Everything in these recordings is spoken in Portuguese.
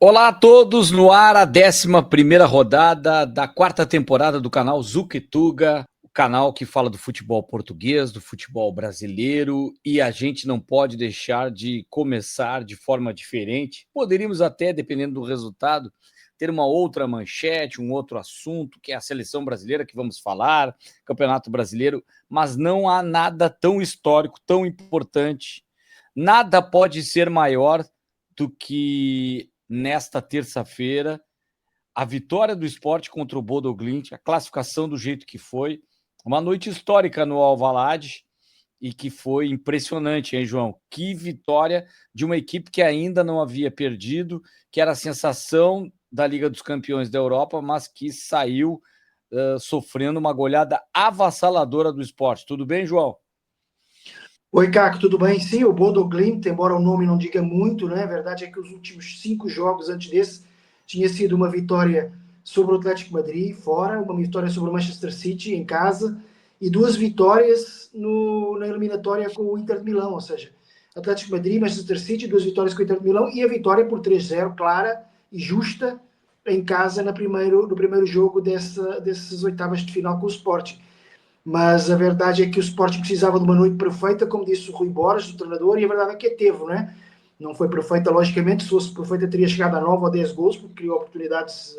Olá a todos, no ar a 11ª rodada da 4ª temporada do canal Zuquetuga, o canal que fala do futebol português, do futebol brasileiro, e a gente não pode deixar de começar de forma diferente. Poderíamos até, dependendo do resultado, ter uma outra manchete, um outro assunto, que é a seleção brasileira que vamos falar, Campeonato Brasileiro, mas não há nada tão histórico, tão importante, nada pode ser maior do que nesta terça-feira, a vitória do Sport contra o Bodo Glimt, a classificação do jeito que foi, uma noite histórica no Alvalade e que foi impressionante, hein, João? Que vitória de uma equipe que ainda não havia perdido, que era a sensação da Liga dos Campeões da Europa, mas que saiu sofrendo uma goleada avassaladora do Sport. Tudo bem, João? Oi, Caco, tudo bem? Sim, o Bodo Glimt, embora o nome não diga muito, né? A verdade é que os últimos 5 jogos antes desse tinha sido uma vitória sobre o Atlético de Madrid, fora, uma vitória sobre o Manchester City, em casa, e 2 vitórias na eliminatória com o Inter de Milão, ou seja, Atlético de Madrid, Manchester City, 2 vitórias com o Inter de Milão e a vitória por 3-0, clara e justa, em casa no primeiro jogo dessas oitavas de final com o Sporting. Mas a verdade é que o Sporting precisava de uma noite perfeita, como disse o Rui Borges, o treinador, e a verdade é que a teve, né? Não foi perfeita, logicamente, se fosse perfeita teria chegado a 9 ou 10 gols, porque criou oportunidades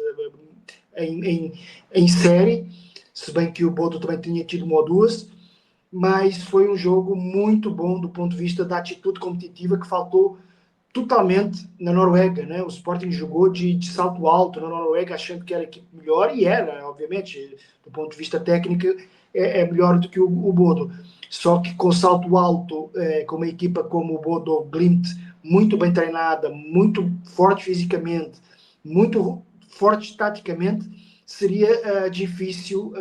em série, se bem que o Bodo também tinha tido uma ou duas, mas foi um jogo muito bom do ponto de vista da atitude competitiva que faltou totalmente na Noruega, né? O Sporting jogou de salto alto na Noruega, achando que era a equipe melhor, e era, obviamente, do ponto de vista técnico, é melhor do que o Bodo. Só que com salto alto, com uma equipa como o Bodo Glimt, muito bem treinada, muito forte fisicamente, muito forte taticamente, seria difícil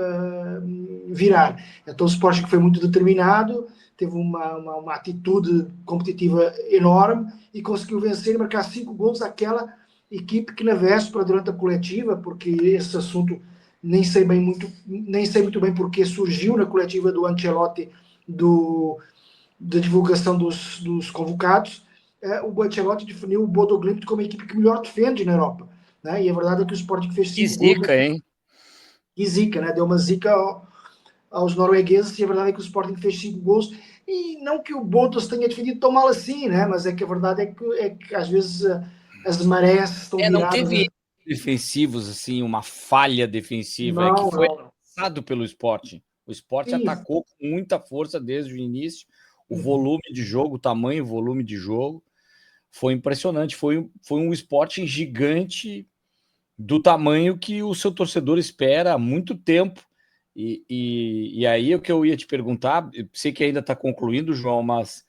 virar. Então o Sporting foi muito determinado, teve uma atitude competitiva enorme e conseguiu vencer e marcar 5 gols àquela equipe que na véspera, durante a coletiva, porque esse assunto nem sei muito bem porque surgiu na coletiva do Ancelotti da divulgação dos convocados, o Ancelotti definiu o Bodo Glimt como a equipe que melhor defende na Europa. Né? E a verdade é que o Sporting fez 5 gols. Zica, hein? E zica, né? Deu uma zica aos noruegueses, e a verdade é que o Sporting fez 5 gols, e não que o Bodo se tenha defendido tão mal assim, né? Mas é que a verdade é que às vezes as marés estão Não viradas. teve defensivos, assim, uma falha defensiva, é que Não, foi não. passado pelo Sport. O Sport Sim. atacou com muita força desde o início, o Uhum. volume de jogo, o tamanho, o volume de jogo, foi impressionante, foi um Sporting gigante do tamanho que o seu torcedor espera há muito tempo, e aí o que eu ia te perguntar, eu sei que ainda está concluindo, João, mas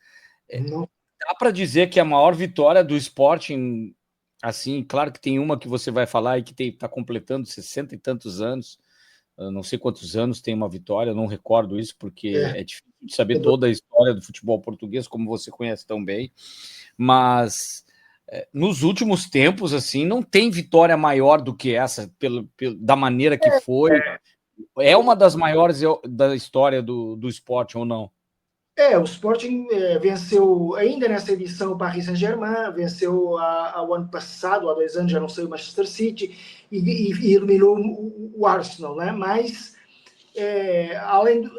Não. dá para dizer que a maior vitória do Sporting, assim, claro que tem uma que você vai falar e que está completando 60 e tantos anos, eu não sei quantos anos tem uma vitória, eu não recordo isso, porque É, é difícil de saber é do... toda a história do futebol português, como você conhece tão bem, mas nos últimos tempos, assim, não tem vitória maior do que essa, da maneira que foi. É uma das maiores da história do esporte, ou não? o Sporting venceu ainda nessa edição o Paris Saint-Germain, venceu ao ano passado, há 2 anos, já não sei, o Manchester City, e eliminou o Arsenal, né? Mas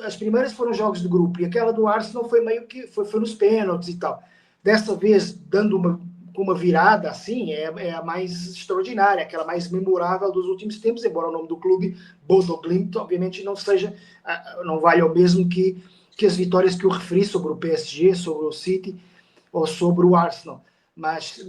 as primeiras foram jogos de grupo, e aquela do Arsenal foi meio que foi nos pênaltis e tal. Dessa vez, dando uma virada assim, é a mais extraordinária, aquela mais memorável dos últimos tempos, embora o nome do clube, Bodo Glimt, obviamente não vale o mesmo que as vitórias que eu referi sobre o PSG, sobre o City ou sobre o Arsenal. Mas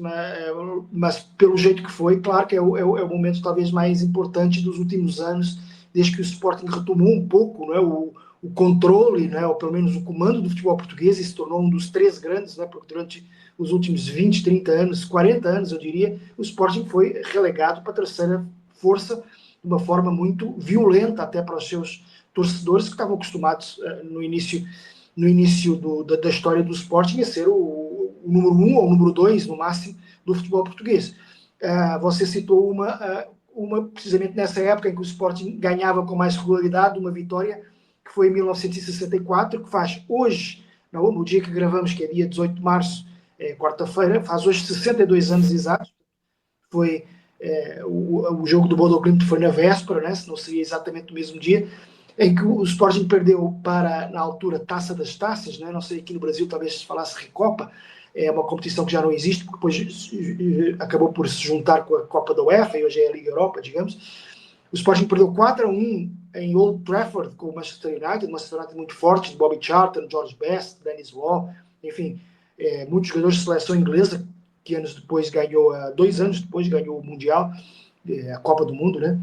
pelo jeito que foi, claro que é o momento talvez mais importante dos últimos anos, desde que o Sporting retomou um pouco, não é, o controle, né, ou pelo menos o comando do futebol português, e se tornou um dos 3 grandes, né, porque durante os últimos 20, 30 anos, 40 anos, eu diria, o Sporting foi relegado para a terceira força de uma forma muito violenta até para os seus torcedores que estavam acostumados no início da história do Sporting a ser o número 1 ou o número 2, no máximo, do futebol português. Você citou uma precisamente nessa época em que o Sporting ganhava com mais regularidade, uma vitória que foi em 1964, que faz hoje, no dia que gravamos, que é dia 18 de março, quarta-feira, faz hoje 62 anos exatos. foi o jogo do Bodo Glimt foi na véspera, né? Se não seria exatamente no mesmo dia, em que o Sporting perdeu para, na altura, Taça das Taças, né? Não sei, aqui no Brasil talvez se falasse Recopa, é uma competição que já não existe, porque depois acabou por se juntar com a Copa da UEFA, e hoje é a Liga Europa, digamos. O Sporting perdeu 4-1 em Old Trafford com o Manchester United, um Manchester United muito forte, de Bobby Charlton, George Best, Dennis Law, enfim, muitos jogadores de seleção inglesa, que anos depois ganhou, 2 anos depois ganhou o Mundial, a Copa do Mundo, né?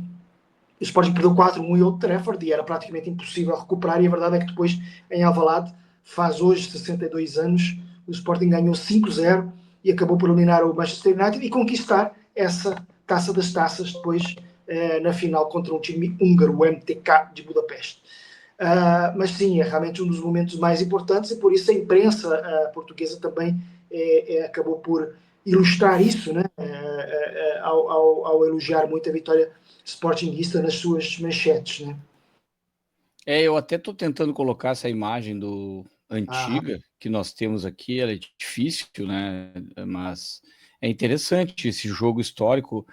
O Sporting perdeu 4-1 em Old Trafford e era praticamente impossível recuperar, e a verdade é que depois, em Alvalade, faz hoje 62 anos, o Sporting ganhou 5-0 e acabou por eliminar o Manchester United e conquistar essa Taça das Taças depois na final contra um time húngaro, o MTK de Budapeste. Mas sim, é realmente um dos momentos mais importantes e por isso a imprensa portuguesa também acabou por ilustrar isso, né? Ao elogiar muito a vitória sportinguista nas suas manchetes, né? Eu até estou tentando colocar essa imagem do Ah, antiga que nós temos aqui, ela é difícil, né? Mas é interessante esse jogo histórico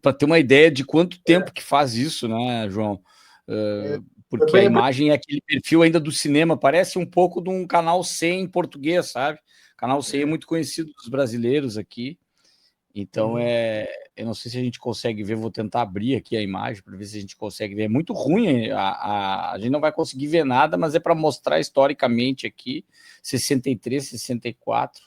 para ter uma ideia de quanto tempo que faz isso, né, João? é, foi Porque a bem, imagem é aquele perfil ainda do cinema, parece um pouco de um canal C em português, sabe? Canal C é muito conhecido dos brasileiros aqui. Então, uhum. eu não sei se a gente consegue ver, vou tentar abrir aqui a imagem para ver se a gente consegue ver. É muito ruim, a gente não vai conseguir ver nada, mas é para mostrar historicamente aqui, 63, 64,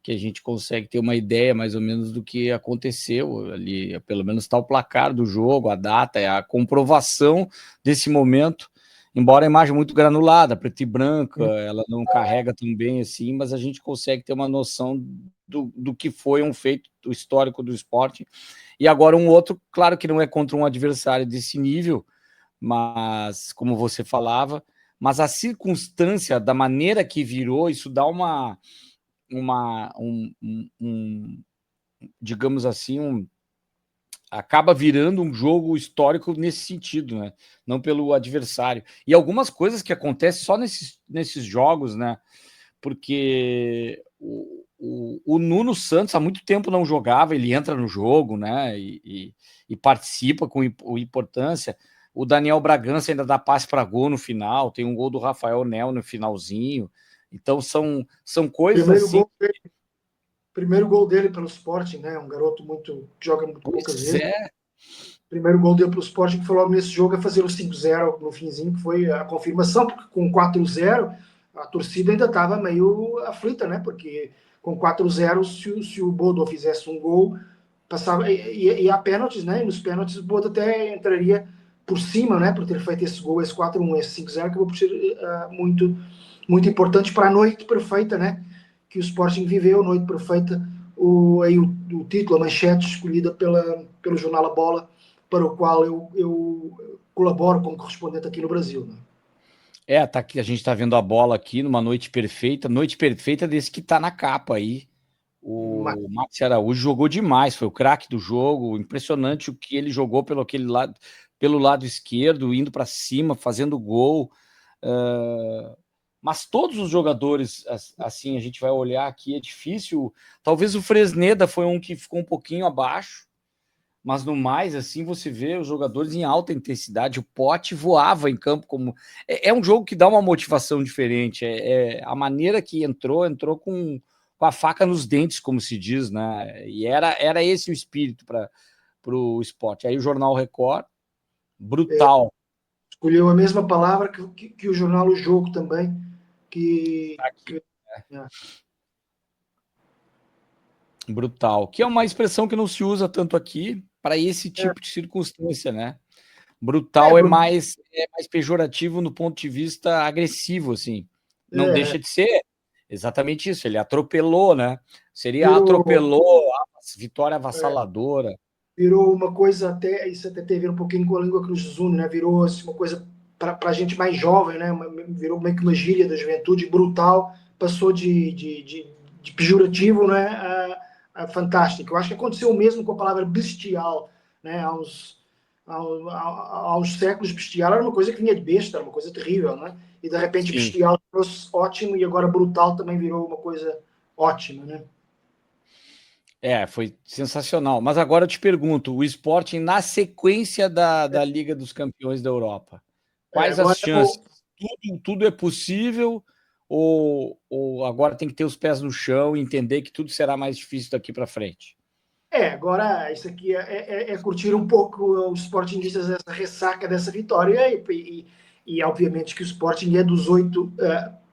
que a gente consegue ter uma ideia mais ou menos do que aconteceu ali, pelo menos está o placar do jogo, a data, é a comprovação desse momento, embora a imagem muito granulada, preta e branca, ela não carrega tão bem assim, mas a gente consegue ter uma noção do que foi um feito histórico do esporte. E agora um outro, claro que não é contra um adversário desse nível, mas como você falava, mas a circunstância, da maneira que virou, isso dá digamos assim, acaba virando um jogo histórico nesse sentido, né? Não pelo adversário. E algumas coisas que acontecem só nesses jogos, né? Porque o Nuno Santos há muito tempo não jogava, ele entra no jogo, né? E participa com importância. O Daniel Bragança ainda dá passe para gol no final, tem um gol do Rafael Nel no finalzinho. Então são coisas Primeiro assim. gol dele, primeiro gol dele pelo Sporting, né? Um garoto que joga muito poucas Pois vezes. é, Primeiro gol dele pelo Sporting, que foi logo nesse jogo a fazer o 5-0 no finzinho, que foi a confirmação, porque com 4-0 a torcida ainda estava meio aflita, né? Porque com 4-0, se o Bodo fizesse um gol, passava e há pênaltis, né? E nos pênaltis o Bodo até entraria por cima, né? Por ter feito esse gol, esse 4-1, esse 5-0, que acabou por ser muito, muito importante para a noite perfeita, né? Que o Sporting viveu, noite perfeita, o título, a manchete escolhida pelo jornal A Bola, para o qual eu colaboro como correspondente aqui no Brasil. Né? tá aqui, a gente tá vendo a bola aqui numa noite perfeita desse que tá na capa aí. Mas, O Max Araújo jogou demais, foi o craque do jogo, impressionante o que ele jogou pelo lado esquerdo, indo para cima, fazendo gol. Mas todos os jogadores, assim, a gente vai olhar aqui, é difícil. Talvez o Fresneda foi um que ficou um pouquinho abaixo, mas no mais, assim, você vê os jogadores em alta intensidade. O Pote voava em campo como. É um jogo que dá uma motivação diferente. A maneira que entrou com a faca nos dentes, como se diz, né? E era esse o espírito para o esporte. Aí o Jornal Record, brutal. escolheu a mesma palavra que o jornal O Jogo também, que, Tá aqui, que é, brutal. Que é uma expressão que não se usa tanto aqui para esse tipo de circunstância, né? é, Brutal é mais pejorativo no ponto de vista agressivo, assim. Não é, deixa de ser exatamente isso. Ele atropelou, né? Seria virou, atropelou, vitória é, avassaladora. virou uma coisa até, isso até teve um pouquinho com a língua que nos une, né? Virou assim, uma coisa para a gente mais jovem, né? Virou meio que uma gíria da juventude, brutal, passou de pejorativo, né? A fantástico. Eu acho que aconteceu o mesmo com a palavra bestial, né? Aos séculos, bestial era uma coisa que vinha de besta, era uma coisa terrível, né? E de repente Sim. bestial trouxe ótimo e agora brutal também virou uma coisa ótima, né? Foi sensacional. Mas agora eu te pergunto, o Sporting na sequência da Liga dos Campeões da Europa, quais as Agora, chances? Tudo é possível ou agora tem que ter os pés no chão e entender que tudo será mais difícil daqui para frente? agora isso aqui é curtir um pouco os sportinguistas dessa ressaca dessa vitória e obviamente que o Sporting é dos 8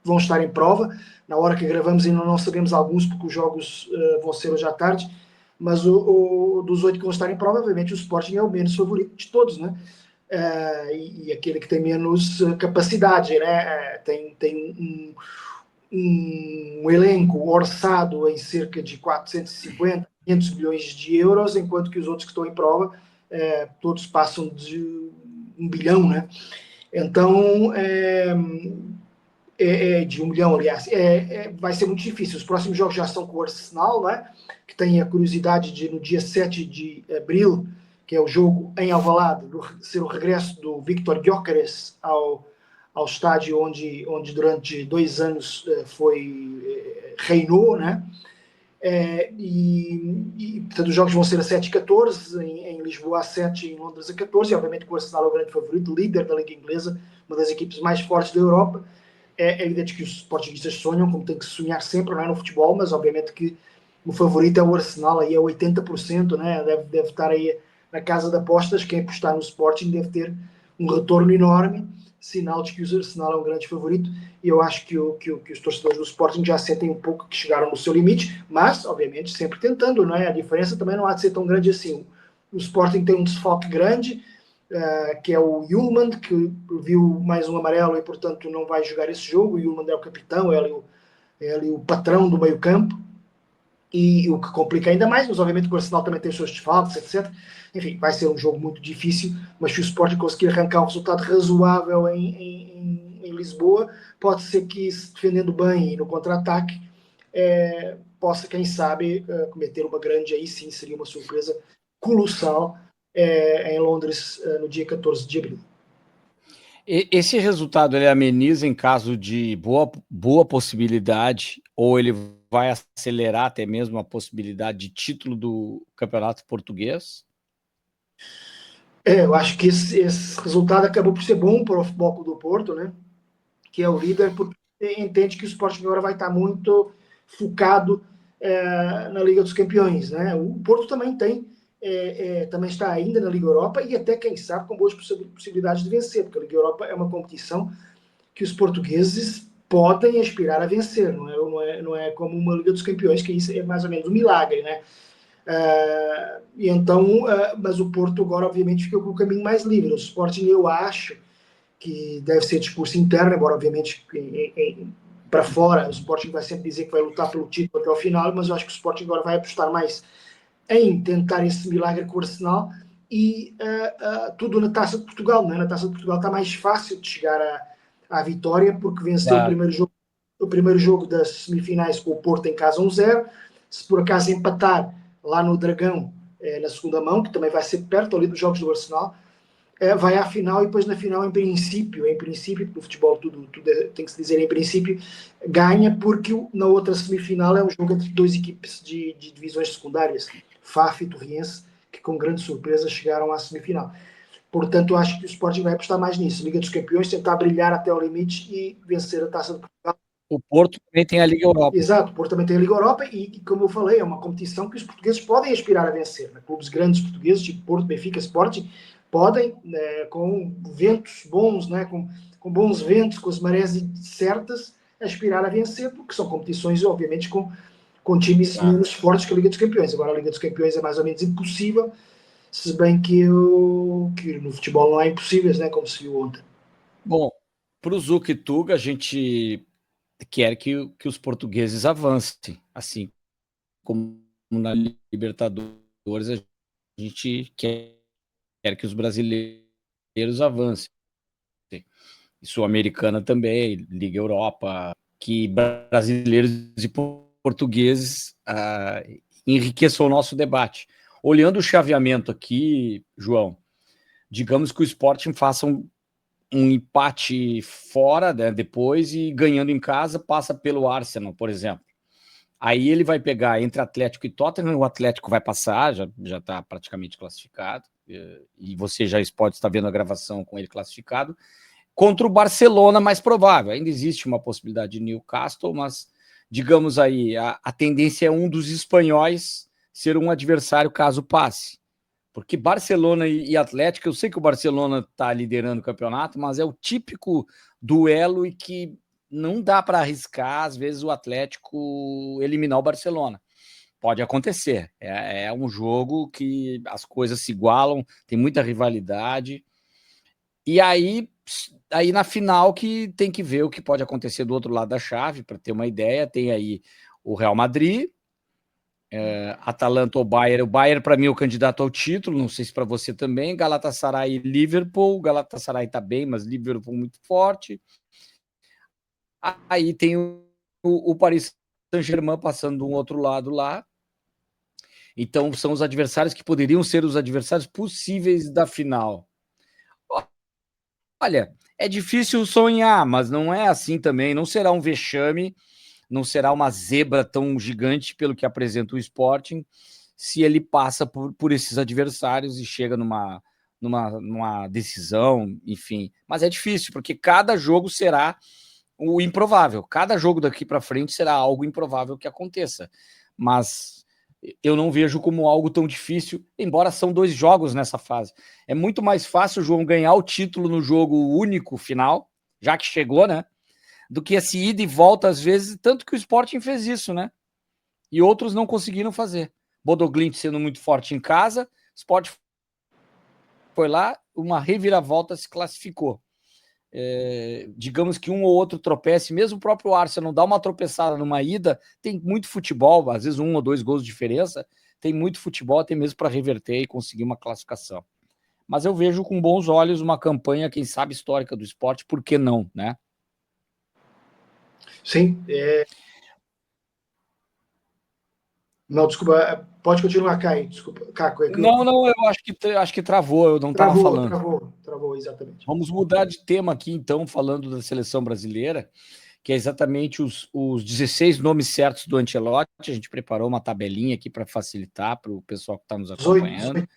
vão estar em prova. Na hora que gravamos ainda não sabemos alguns porque os jogos vão ser hoje à tarde, mas dos 8 que vão estar em prova, obviamente o Sporting é o menos favorito de todos, né? E aquele que tem menos capacidade, né? Tem um elenco orçado em cerca de 450, 500 milhões de euros, enquanto que os outros que estão em prova, todos passam de 1 bilhão, né? Então, de 1 milhão, aliás, vai ser muito difícil. Os próximos jogos já são com o Arsenal, né? Que tem a curiosidade de, no dia 7 de abril, que é o jogo em Alvalade, ser o regresso do Victor Gyökeres ao estádio onde durante 2 anos reinou, né? Portanto, os jogos vão ser a 7 e 14, em Lisboa a 7 e em Londres a 14, e obviamente com o Arsenal é o grande favorito, líder da Liga Inglesa, uma das equipes mais fortes da Europa. É evidente que os portugueses sonham, como tem que sonhar sempre, não é, no futebol, mas obviamente que o favorito é o Arsenal, aí é 80%, né? Deve estar aí na casa de apostas. Quem apostar no Sporting deve ter um retorno enorme, sinal de que o Arsenal é um grande favorito, e eu acho que os torcedores do Sporting já sentem um pouco que chegaram no seu limite, mas, obviamente, sempre tentando, não é? A diferença também não há de ser tão grande assim. O Sporting tem um desfalque grande, que é o Yulman, que viu mais um amarelo e, portanto, não vai jogar esse jogo. O Yulman é o capitão, é ali o patrão do meio campo, e o que complica ainda mais, mas obviamente que o Arsenal também tem os seus desfalques, etc. Enfim, vai ser um jogo muito difícil, mas se o Sporting conseguir arrancar um resultado razoável em Lisboa, pode ser que, se defendendo bem e no contra-ataque, possa, quem sabe, cometer uma grande, aí sim seria uma surpresa colossal em Londres no dia 14 de abril. Esse resultado ele ameniza em caso de boa possibilidade, ou ele vai acelerar até mesmo a possibilidade de título do Campeonato Português? Eu acho que esse resultado acabou por ser bom para o Futebol Clube do Porto, né? Que é o líder, porque entende que o Sporting agora vai estar muito focado na Liga dos Campeões, né? O Porto também também está ainda na Liga Europa e até, quem sabe, com boas possibilidades de vencer, porque a Liga Europa é uma competição que os portugueses podem aspirar a vencer, não é como uma Liga dos Campeões, que isso é mais ou menos um milagre, né? Mas o Porto agora, obviamente, fica com o caminho mais livre. O Sporting, eu acho que deve ser discurso interno, embora, obviamente, para fora, o Sporting vai sempre dizer que vai lutar pelo título até ao final, mas eu acho que o Sporting agora vai apostar mais em tentar esse milagre com o Arsenal e tudo na Taça de Portugal, né? Na Taça de Portugal está mais fácil de chegar à vitória, porque venceu Claro. o primeiro jogo das semifinais com o Porto em casa 1-0. Se por acaso empatar lá no Dragão, na segunda mão, que também vai ser perto ali dos jogos do Arsenal, vai à final e depois na final, em princípio, porque no futebol tudo tem que se dizer em princípio, ganha, porque na outra semifinal é um jogo entre 2 equipes de divisões secundárias, FAF e Torriense, que com grande surpresa chegaram à semifinal. Portanto, acho que o Sporting vai apostar mais nisso. Liga dos Campeões, tentar brilhar até ao limite e vencer a Taça de Portugal. O Porto também tem a Liga Europa. Exato, o Porto também tem a Liga Europa e, como eu falei, é uma competição que os portugueses podem aspirar a vencer. Né? Clubes grandes portugueses, tipo Porto, Benfica, Sporting, podem, com ventos bons, né? com bons ventos, com as marés certas, aspirar a vencer, porque são competições, obviamente, com times menos fortes que a Liga dos Campeões. Agora, a Liga dos Campeões é mais ou menos impossível, se bem que no futebol não há impossíveis, né? Como se viu ontem. Bom, para o Zuc e Tuga, a gente quer que os portugueses avancem, assim como na Libertadores, a gente quer que os brasileiros avancem. E Sul-Americana também, Liga Europa, que brasileiros e portugueses enriqueçam o nosso debate. Olhando o chaveamento aqui, João, digamos que o Sporting faça um empate fora, né, depois, e ganhando em casa passa pelo Arsenal, por exemplo. Aí ele vai pegar entre Atlético e Tottenham, o Atlético vai passar, já está praticamente classificado, e você já pode estar vendo a gravação com ele classificado, contra o Barcelona mais provável. Ainda existe uma possibilidade de Newcastle, mas digamos aí, a tendência é um dos espanhóis ser um adversário caso passe. Porque Barcelona e Atlético, eu sei que o Barcelona está liderando o campeonato, mas é o típico duelo e que não dá para arriscar, às vezes, o Atlético eliminar o Barcelona. Pode acontecer. É um jogo que as coisas se igualam, tem muita rivalidade. E aí na final que tem que ver o que pode acontecer do outro lado da chave, para ter uma ideia. Tem aí o Real Madrid, Atalanta ou Bayern. O Bayern, para mim, é o candidato ao título, não sei se para você também. Galatasaray e Liverpool. Galatasaray está bem, mas Liverpool muito forte. Aí tem o Paris Saint-Germain passando de um outro lado lá. Então, são os adversários que poderiam ser os adversários possíveis da final. Olha, é difícil sonhar, mas não é assim também. Não será um vexame, não será uma zebra tão gigante pelo que apresenta o Sporting, se ele passa por esses adversários e chega numa decisão, enfim. Mas é difícil, porque cada jogo será o improvável. Cada jogo daqui para frente será algo improvável que aconteça. Mas eu não vejo como algo tão difícil, embora são 2 jogos nessa fase. É muito mais fácil o João ganhar o título no jogo único final, já que chegou, né? Do que esse ida e volta às vezes, tanto que o Sporting fez isso, né? E outros não conseguiram fazer. Bodoglint sendo muito forte em casa, o Sport foi lá, uma reviravolta se classificou. Digamos que um ou outro tropece, mesmo o próprio Arsenal dá uma tropeçada numa ida, tem muito futebol, às vezes 1 ou 2 gols de diferença, tem muito futebol, até mesmo para reverter e conseguir uma classificação. Mas eu vejo com bons olhos uma campanha, quem sabe, histórica do esporte, por que não, né? Sim. Não, desculpa, pode continuar, Caio. Desculpa, Caco. Não, eu acho que travou, eu não estava falando. Travou, exatamente. Vamos mudar de tema aqui, então, falando da seleção brasileira, que é exatamente os 16 nomes certos do Ancelotti. A gente preparou uma tabelinha aqui para facilitar para o pessoal que está nos 18, acompanhando.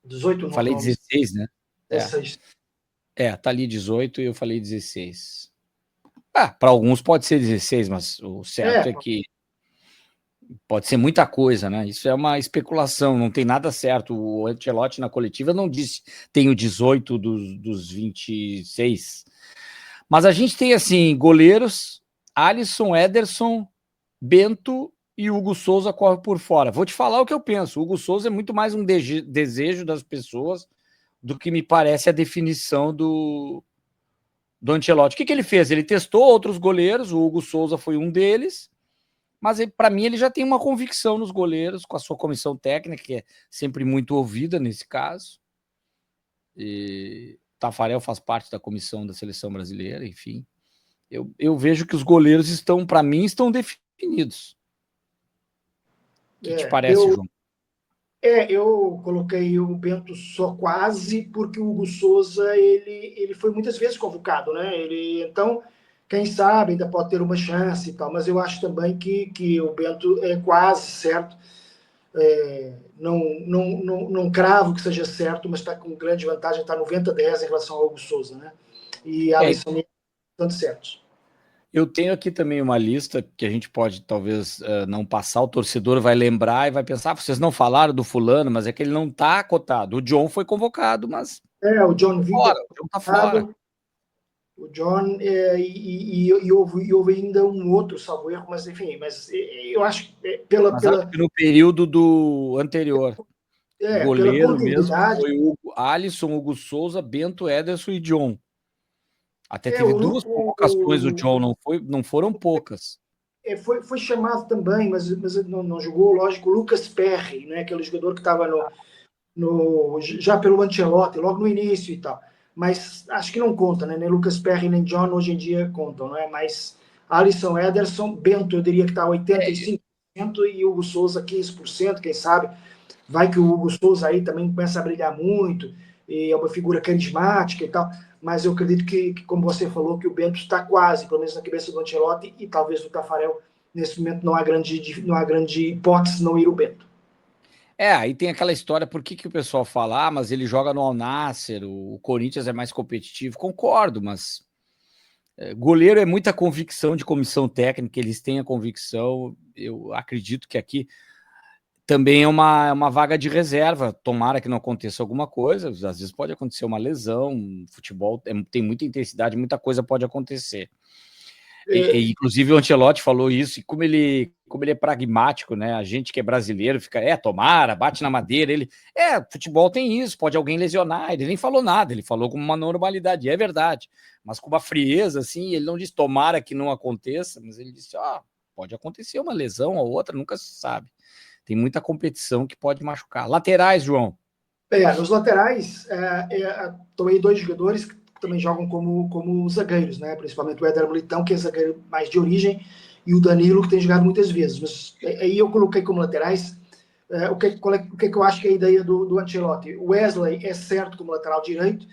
18 Falei nomes. 16, né? 16. Tá ali 18 e eu falei 16. Para alguns pode ser 16, mas o certo é que pode ser muita coisa, né? Isso é uma especulação, não tem nada certo. O Ancelotti na coletiva não disse tenho 18 dos 26. Mas a gente tem, assim, goleiros, Alisson, Ederson, Bento e Hugo Souza corre por fora. Vou te falar o que eu penso. O Hugo Souza é muito mais um desejo das pessoas do que me parece a definição do Ancelotti. O que ele fez? Ele testou outros goleiros, o Hugo Souza foi um deles, mas para mim ele já tem uma convicção nos goleiros, com a sua comissão técnica, que é sempre muito ouvida nesse caso. E Tafarel faz parte da comissão da seleção brasileira, enfim. Eu vejo que os goleiros estão, para mim, estão definidos. O que te parece, João? Eu coloquei o Bento só quase porque o Hugo Souza ele foi muitas vezes convocado, né? Então, quem sabe ainda pode ter uma chance e tal, mas eu acho também que o Bento é quase certo. Não cravo que seja certo, mas está com grande vantagem, está 90-10 em relação ao Hugo Souza, né? E Alisson tanto certos. Eu tenho aqui também uma lista que a gente pode talvez não passar, o torcedor vai lembrar e vai pensar, vocês não falaram do fulano, mas é que ele não está cotado. O John foi convocado, mas o John Vida o John tá fora. O John, e houve ainda um outro, salvo erro, mas enfim, eu acho que Acho que no período do anterior, goleiro mesmo foi o Alisson, Hugo Souza, Bento, Ederson e John. Até teve 2 convocações, o John não foram poucas. Foi chamado também, mas não jogou, lógico, o Lucas Perry, né, aquele jogador que estava já pelo Ancelotti, logo no início e tal. Mas acho que não conta, né? Nem Lucas Perry nem John hoje em dia contam, não é? Mas Alisson, Ederson, Bento, eu diria que está 85% e Hugo Souza 15%, quem sabe. Vai que o Hugo Souza aí também começa a brilhar muito, e é uma figura carismática e tal, mas eu acredito que como você falou, que o Bento está quase, pelo menos na cabeça do Ancelotti e talvez do Tafarel, nesse momento não há grande hipótese não ir o Bento. Aí tem aquela história, por que o pessoal fala, mas ele joga no Al Nassr, o Corinthians é mais competitivo. Concordo, mas goleiro é muita convicção de comissão técnica, eles têm a convicção, eu acredito que aqui também é uma vaga de reserva, tomara que não aconteça alguma coisa, às vezes pode acontecer uma lesão, futebol tem muita intensidade, muita coisa pode acontecer. Inclusive o Ancelotti falou isso, e como ele é pragmático, né? A gente que é brasileiro fica, tomara, bate na madeira. Ele, futebol tem isso, pode alguém lesionar. Ele nem falou nada, ele falou com uma normalidade, é verdade, mas com uma frieza, assim. Ele não disse tomara que não aconteça, mas ele disse, pode acontecer uma lesão ou outra, nunca se sabe. Tem muita competição que pode machucar. Laterais, João? Nos laterais, estão aí dois jogadores que também jogam como zagueiros, né? Principalmente o Éder Militão, que é zagueiro mais de origem, e o Danilo, que tem jogado muitas vezes. Mas aí eu coloquei como laterais o que é que eu acho que é a ideia do Ancelotti. O Wesley é certo como lateral direito,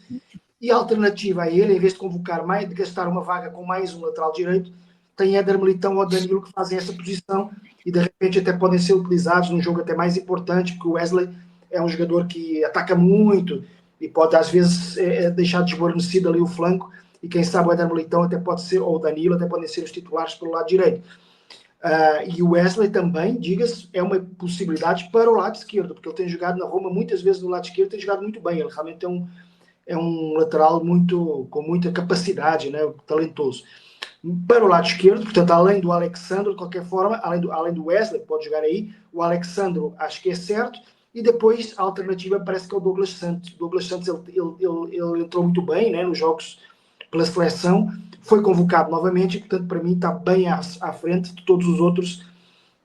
e a alternativa a ele, em vez de convocar mais, de gastar uma vaga com mais um lateral direito, tem Éder Militão ou Danilo que fazem essa posição e de repente até podem ser utilizados num jogo até mais importante, porque o Wesley é um jogador que ataca muito e pode às vezes deixar desguarnecido ali o flanco, e quem sabe o Éder Militão até pode ser, ou o Danilo, até podem ser os titulares pelo lado direito. E o Wesley também, diga-se, é uma possibilidade para o lado esquerdo, porque ele tem jogado na Roma muitas vezes no lado esquerdo, tem jogado muito bem, ele realmente é um lateral com muita capacidade, né, talentoso. Para o lado esquerdo, portanto, além do Alexandre, de qualquer forma, além do Wesley, que pode jogar aí, o Alexandre acho que é certo, e depois a alternativa parece que é o Douglas Santos. O Douglas Santos ele entrou muito bem, né, nos jogos pela seleção, foi convocado novamente, e portanto para mim está bem à frente de todos os outros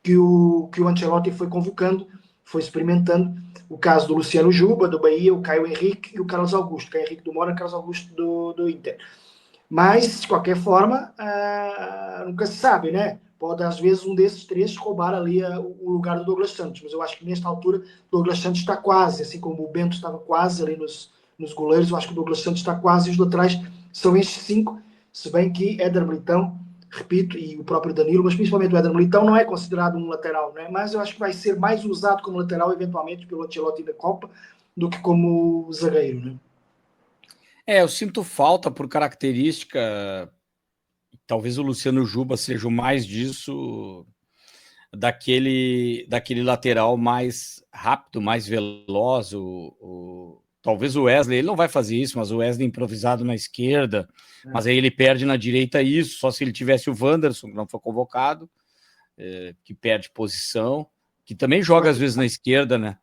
que o Ancelotti foi convocando, foi experimentando. O caso do Luciano Juba, do Bahia, o Caio Henrique e o Carlos Augusto. Caio Henrique do Mora e Carlos Augusto do Inter. Mas, de qualquer forma, nunca se sabe, né? Pode, às vezes, um desses três roubar ali o lugar do Douglas Santos. Mas eu acho que, nesta altura, o Douglas Santos está quase, assim como o Bento estava quase ali nos goleiros, eu acho que o Douglas Santos está quase, e os laterais são estes cinco, se bem que Éder Militão, repito, e o próprio Danilo, mas principalmente o Éder Militão não é considerado um lateral, né? Mas eu acho que vai ser mais usado como lateral, eventualmente, pelo Ancelotti da Copa, do que como zagueiro, né? Eu sinto falta por característica, talvez o Luciano Juba seja o mais disso, daquele lateral mais rápido, mais veloz, talvez o Wesley, ele não vai fazer isso, mas o Wesley improvisado na esquerda, mas aí ele perde na direita isso, só se ele tivesse o Wanderson, que não foi convocado, que perde posição, que também joga às vezes na esquerda, né?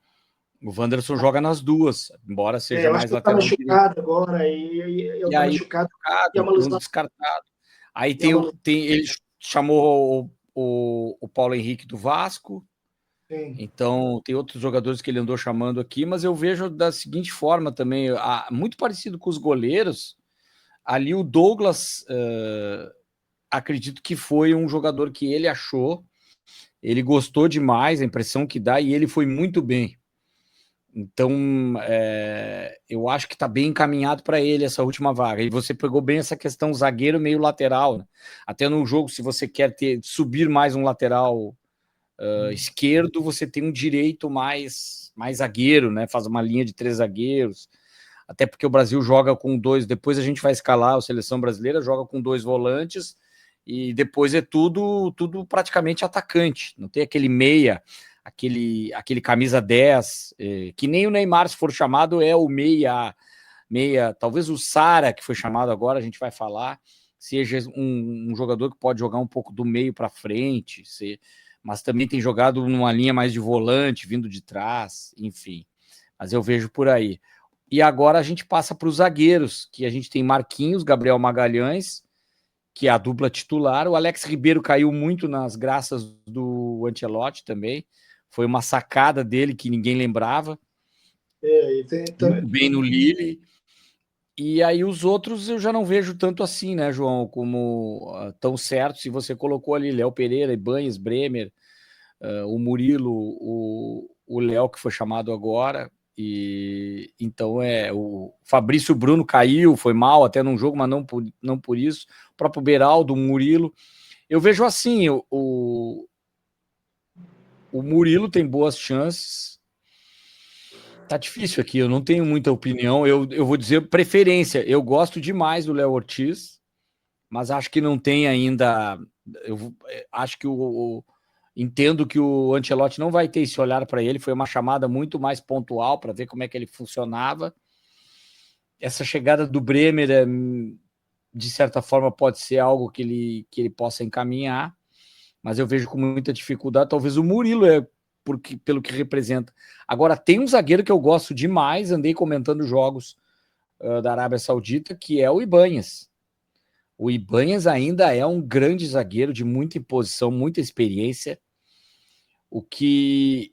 O Wanderson joga nas duas, embora seja Eu acho mais que ele está lateral direito. machucado agora, e ele E está aí, machucado, e é uma um lesão. descartado. Aí É uma lesão, ele chamou o Paulo Henrique do Vasco, sim. então tem outros jogadores que ele andou chamando aqui, mas eu vejo da seguinte forma também, muito parecido com os goleiros, ali o Douglas, acredito que foi um jogador que ele achou, ele gostou demais, a impressão que dá, e ele foi muito bem. Então, eu acho que está bem encaminhado para ele essa última vaga. E você pegou bem essa questão zagueiro meio lateral, né? Até no jogo, se você quer subir mais um lateral esquerdo, você tem um direito mais zagueiro, né? Faz uma linha de 3 zagueiros. Até porque o Brasil joga com 2, depois a gente vai escalar a seleção brasileira, joga com 2 volantes, e depois é tudo praticamente atacante. Não tem aquele meia, aquele camisa 10, que nem o Neymar, se for chamado, é o meia, talvez o Sara, que foi chamado agora, a gente vai falar, seja um jogador que pode jogar um pouco do meio para frente, mas também tem jogado numa linha mais de volante, vindo de trás, enfim. Mas eu vejo por aí. E agora a gente passa para os zagueiros, que a gente tem Marquinhos, Gabriel Magalhães, que é a dupla titular. O Alex Ribeiro caiu muito nas graças do Ancelotti também. Foi uma sacada dele que ninguém lembrava. Muito bem no Lille. E aí os outros eu já não vejo tanto assim, né, João, como tão certo. Se você colocou ali Léo Pereira, Ibanez, Bremer, o Murilo, o Léo, que foi chamado agora, e então o Fabrício Bruno caiu, foi mal até num jogo, mas não por isso. O próprio Beraldo, o Murilo. Eu vejo assim, o Murilo tem boas chances. Tá difícil aqui, eu não tenho muita opinião. Eu vou dizer preferência. Eu gosto demais do Léo Ortiz, mas acho que não tem ainda. Acho que entendo que o Ancelotti não vai ter esse olhar para ele. Foi uma chamada muito mais pontual para ver como é que ele funcionava. Essa chegada do Bremer, de certa forma, pode ser algo que ele possa encaminhar, mas eu vejo com muita dificuldade. Talvez o Murilo pelo que representa. Agora, tem um zagueiro que eu gosto demais, andei comentando jogos da Arábia Saudita, que é o Ibanhas. O Ibanhas ainda é um grande zagueiro de muita imposição, muita experiência. O que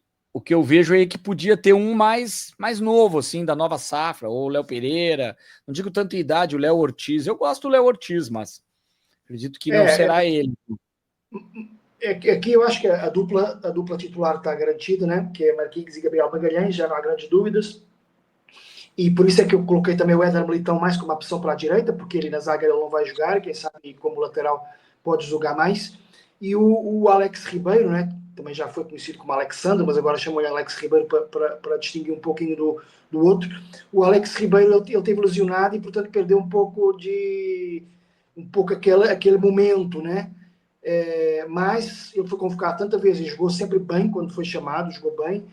eu vejo é que podia ter um mais novo, assim, da nova safra, ou o Léo Pereira. Não digo tanto em idade, o Léo Ortiz. Eu gosto do Léo Ortiz, mas acredito que não será ele. Aqui eu acho que a dupla titular está garantida, né? Que é Marquinhos e Gabriel Magalhães, já não há grandes dúvidas. E por isso é que eu coloquei também o Éder Militão mais como uma opção para a direita, porque ele na zaga ele não vai jogar, quem sabe como lateral pode jogar mais. E o Alex Ribeiro, né? Também já foi conhecido como Alexandre, mas agora chamam-lhe Alex Ribeiro para distinguir um pouquinho do outro. O Alex Ribeiro ele teve lesionado e portanto perdeu um pouco aquele momento, né? Mas ele foi convocado tantas vezes e jogou sempre bem quando foi chamado, jogou bem.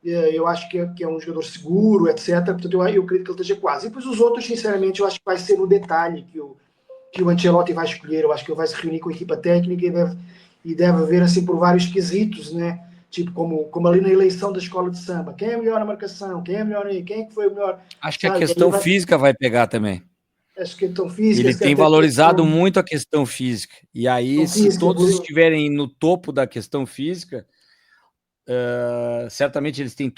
Eu acho que é um jogador seguro, etc. Portanto, eu acredito que ele esteja quase. E depois os outros, sinceramente, eu acho que vai ser no detalhe que o Ancelotti vai escolher. Eu acho que ele vai se reunir com a equipa técnica e deve haver, assim, por vários quesitos, né? Tipo, como ali na eleição da escola de samba. Quem é melhor na marcação? Quem é melhor aí? Quem é que foi o melhor? Acho que a questão física vai pegar também. Acho que questão física. Ele tem valorizado muito a questão física. E aí, se todos estiverem no topo da questão física, certamente eles têm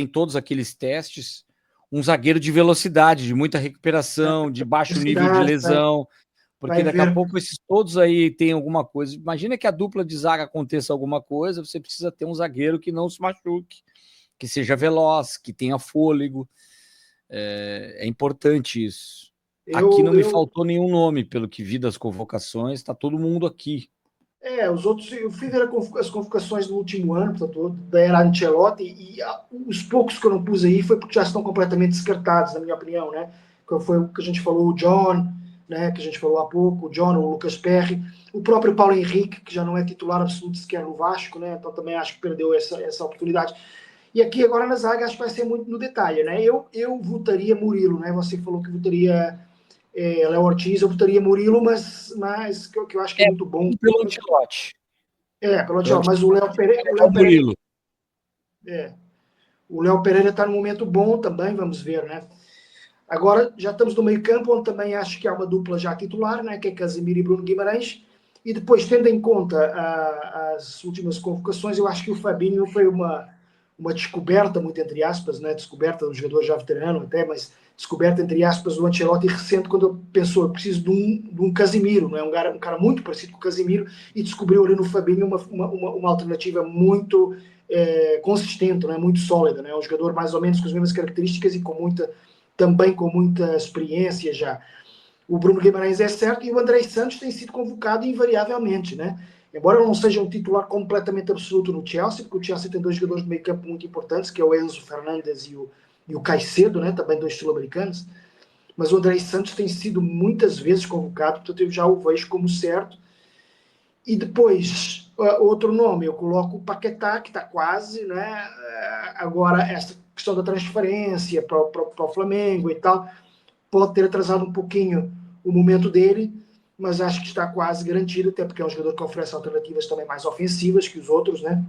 todos aqueles testes. Um zagueiro de velocidade, de muita recuperação, de baixo nível de lesão, porque daqui a pouco esses todos aí tem alguma coisa. Imagina que a dupla de zaga aconteça alguma coisa, você precisa ter um zagueiro que não se machuque, que seja veloz, que tenha fôlego. É importante isso. Aqui não me faltou nenhum nome, pelo que vi das convocações, está todo mundo aqui. Os outros, eu fui ver as convocações do último ano, portanto, da era Ancelotti, e os poucos que eu não pus aí foi porque já estão completamente descartados, na minha opinião, né? Que foi o que a gente falou, o John, né? Que a gente falou há pouco, o John, o Lucas Perry, o próprio Paulo Henrique, que já não é titular absoluto sequer no Vasco, né? Então também acho que perdeu essa oportunidade. E aqui agora na zaga acho que vai ser muito no detalhe, né? Eu votaria Murilo, né? Você falou que votaria Léo Ortiz, eu votaria Murilo, mas que eu acho que é muito bom. Pelo Ancelotti. Pelo Ancelotti, mas o Léo Pereira. O Léo Pereira está num momento bom também, vamos ver, né? Agora já estamos no meio-campo, onde também acho que há uma dupla já titular, né? Que é Casemiro e Bruno Guimarães. E depois, tendo em conta as últimas convocações, eu acho que o Fabinho foi uma descoberta, muito entre aspas, né? Descoberta do jogador já veterano até, mas descoberta, entre aspas, do Ancelotti recente, quando ele pensou, eu preciso de um Casemiro, não é? Um cara muito parecido com o Casemiro, e descobriu ali no Fabinho uma alternativa muito consistente, não é? Muito sólida, não é? Um jogador mais ou menos com as mesmas características e também com muita experiência já. O Bruno Guimarães é certo e o André Santos tem sido convocado invariavelmente, né? Embora ele não seja um titular completamente absoluto no Chelsea, porque o Chelsea tem dois jogadores de meio campo muito importantes, que é o Enzo Fernandes e o Caicedo, né? Também dois sul-americanos, mas o André Santos tem sido muitas vezes convocado, portanto eu já o vejo como certo. E depois, outro nome, eu coloco o Paquetá, que está quase, né? Agora, essa questão da transferência para o Flamengo e tal, pode ter atrasado um pouquinho o momento dele, mas acho que está quase garantido, até porque é um jogador que oferece alternativas também mais ofensivas que os outros, né?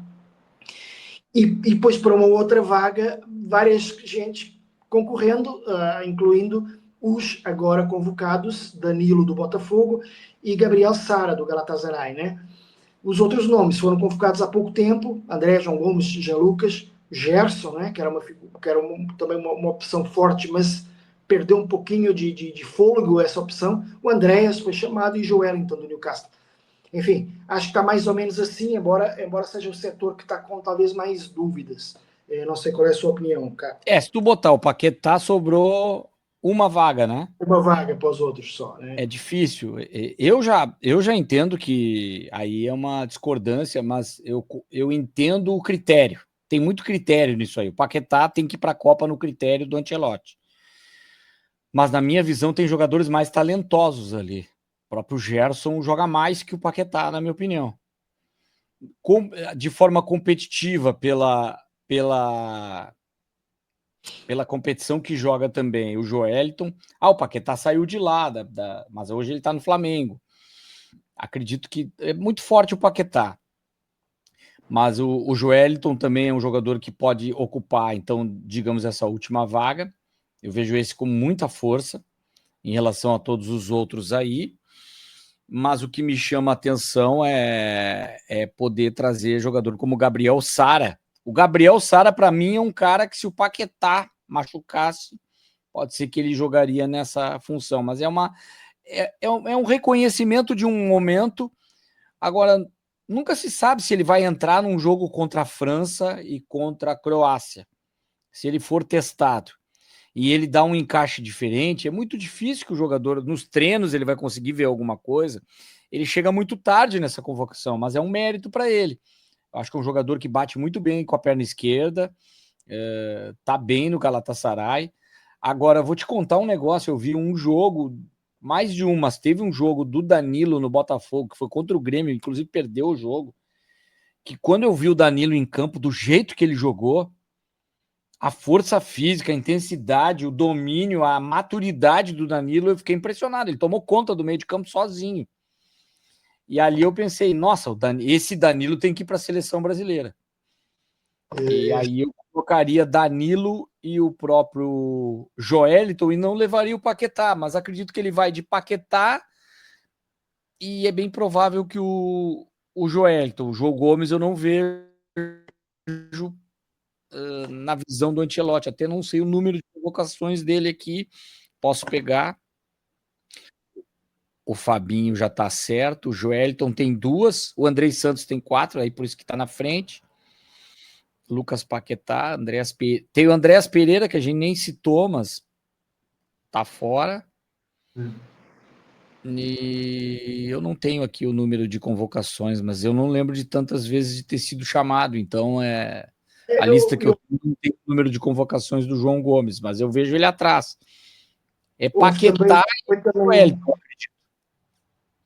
E depois para uma outra vaga, várias gente concorrendo, incluindo os agora convocados, Danilo do Botafogo e Gabriel Sara do Galatasaray, né? Os outros nomes foram convocados há pouco tempo, André, João Gomes, Jean Lucas, Gerson, né? Que era também uma opção forte, mas perdeu um pouquinho de fôlego essa opção. O Andréas foi chamado e o Joelinton do Newcastle. Enfim, acho que está mais ou menos assim, embora seja um setor que está com talvez mais dúvidas. Não sei qual é a sua opinião, cara. Se tu botar o Paquetá, sobrou uma vaga, né? Uma vaga para os outros só, né? É difícil. Eu já entendo que aí é uma discordância, mas eu entendo o critério. Tem muito critério nisso aí. O Paquetá tem que ir para a Copa no critério do Ancelotti. Mas, na minha visão, tem jogadores mais talentosos ali. O próprio Gerson joga mais que o Paquetá, na minha opinião. De forma competitiva pela competição que joga também o Joelton. O Paquetá saiu de lá, mas hoje ele está no Flamengo. Acredito que é muito forte o Paquetá. Mas o Joelton também é um jogador que pode ocupar, então, digamos, essa última vaga. Eu vejo esse com muita força em relação a todos os outros aí. Mas o que me chama a atenção é poder trazer jogador como o Gabriel Sara. O Gabriel Sara, para mim, é um cara que, se o Paquetá machucasse, pode ser que ele jogaria nessa função. Mas é um reconhecimento de um momento. Agora, nunca se sabe se ele vai entrar num jogo contra a França e contra a Croácia, se ele for testado. E ele dá um encaixe diferente, é muito difícil que o jogador, nos treinos, ele vai conseguir ver alguma coisa. Ele chega muito tarde nessa convocação, mas é um mérito para ele. Eu acho que é um jogador que bate muito bem com a perna esquerda, tá bem no Galatasaray. Agora, vou te contar um negócio, eu vi um jogo, mais de um, mas teve um jogo do Danilo no Botafogo, que foi contra o Grêmio, inclusive perdeu o jogo, que quando eu vi o Danilo em campo, do jeito que ele jogou, a força física, a intensidade, o domínio, a maturidade do Danilo, eu fiquei impressionado. Ele tomou conta do meio de campo sozinho. E ali eu pensei, nossa, esse Danilo tem que ir para a seleção brasileira. E aí eu colocaria Danilo e o próprio Joelton e não levaria o Paquetá, mas acredito que ele vai de Paquetá e é bem provável que o Joelton, o João Gomes, eu não vejo na visão do Ancelotti. Até não sei o número de convocações dele aqui. Posso pegar. O Fabinho já está certo. O Joelton tem 2. O Andrei Santos tem 4. Aí por isso que está na frente. Lucas Paquetá. Tem o Andréas Pereira, que a gente nem citou, mas está fora. E eu não tenho aqui o número de convocações, mas eu não lembro de tantas vezes de ter sido chamado. Então, a lista que eu tenho não tem o número de convocações do João Gomes, mas eu vejo ele atrás. É Paquetá e Joelton.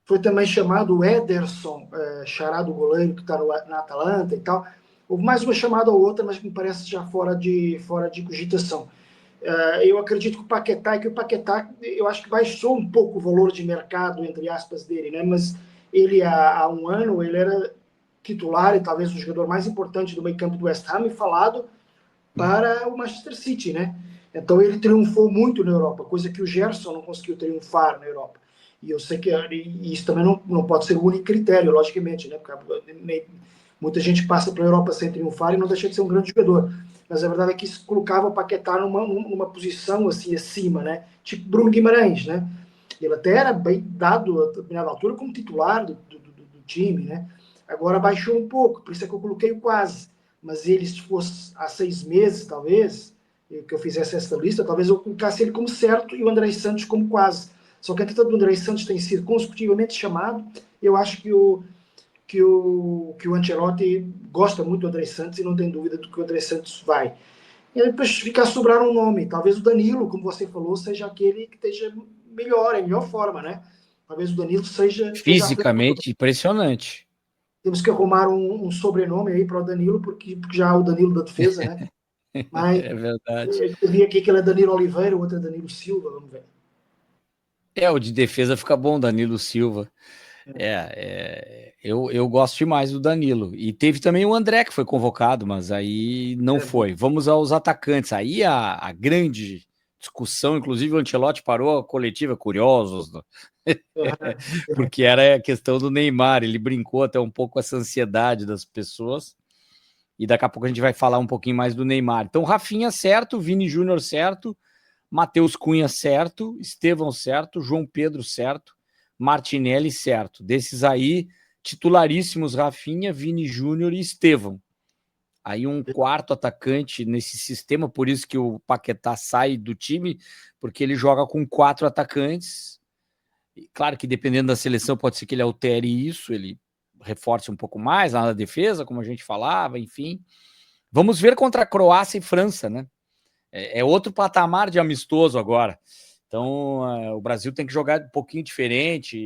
Foi também chamado o Ederson, xará do goleiro que está na Atalanta e tal. Houve mais uma chamada ou outra, mas me parece já fora de cogitação. Eu acredito que o Paquetá, eu acho que baixou um pouco o valor de mercado, entre aspas, dele, né? Mas ele, há um ano, ele era titular e talvez o jogador mais importante do meio campo do West Ham, e falado para o Manchester City, né? Então ele triunfou muito na Europa, coisa que o Gerson não conseguiu triunfar na Europa. E eu sei que isso também não pode ser o único critério, logicamente, né? Porque muita gente passa pela Europa sem triunfar e não deixa de ser um grande jogador. Mas a verdade é que isso colocava o Paquetá numa posição assim acima, né? Tipo Bruno Guimarães, né? Ele até era bem dado a determinada altura como titular do time, né? Agora baixou um pouco, por isso é que eu coloquei o quase. Mas ele, se fosse há 6 meses, talvez, que eu fizesse essa lista, talvez eu colocasse ele como certo e o André Santos como quase. Só que, entretanto, o André Santos tem sido consecutivamente chamado. Eu acho que o Ancelotti gosta muito do André Santos e não tem dúvida do que o André Santos vai. E aí, depois fica a sobrar um nome. Talvez o Danilo, como você falou, seja aquele que esteja melhor, em melhor forma, né? Talvez o Danilo seja fisicamente impressionante. Temos que arrumar um sobrenome aí para o Danilo, porque já há o Danilo da defesa, né? Mas É verdade. eu vi aqui que ele é Danilo Oliveira, o outro é Danilo Silva, vamos ver. O de defesa fica bom, Danilo Silva. Eu gosto demais do Danilo. E teve também o André, que foi convocado, mas aí não foi. Vamos aos atacantes. Aí a grande discussão, inclusive o Ancelotti parou a coletiva, curiosos, porque era a questão do Neymar. Ele brincou até um pouco com essa ansiedade das pessoas. E daqui a pouco a gente vai falar um pouquinho mais do Neymar. Então, Rafinha certo, Vini Júnior certo, Matheus Cunha certo, Estevão certo, João Pedro certo, Martinelli certo. Desses aí, titularíssimos Rafinha, Vini Júnior e Estevão. aí um quarto atacante nesse sistema, por isso que o Paquetá sai do time, porque ele joga com 4 atacantes. E claro que dependendo da seleção pode ser que ele altere isso, ele reforce um pouco mais lá na defesa, como a gente falava, enfim. Vamos ver contra a Croácia e França, né? É outro patamar de amistoso agora. Então, o Brasil tem que jogar um pouquinho diferente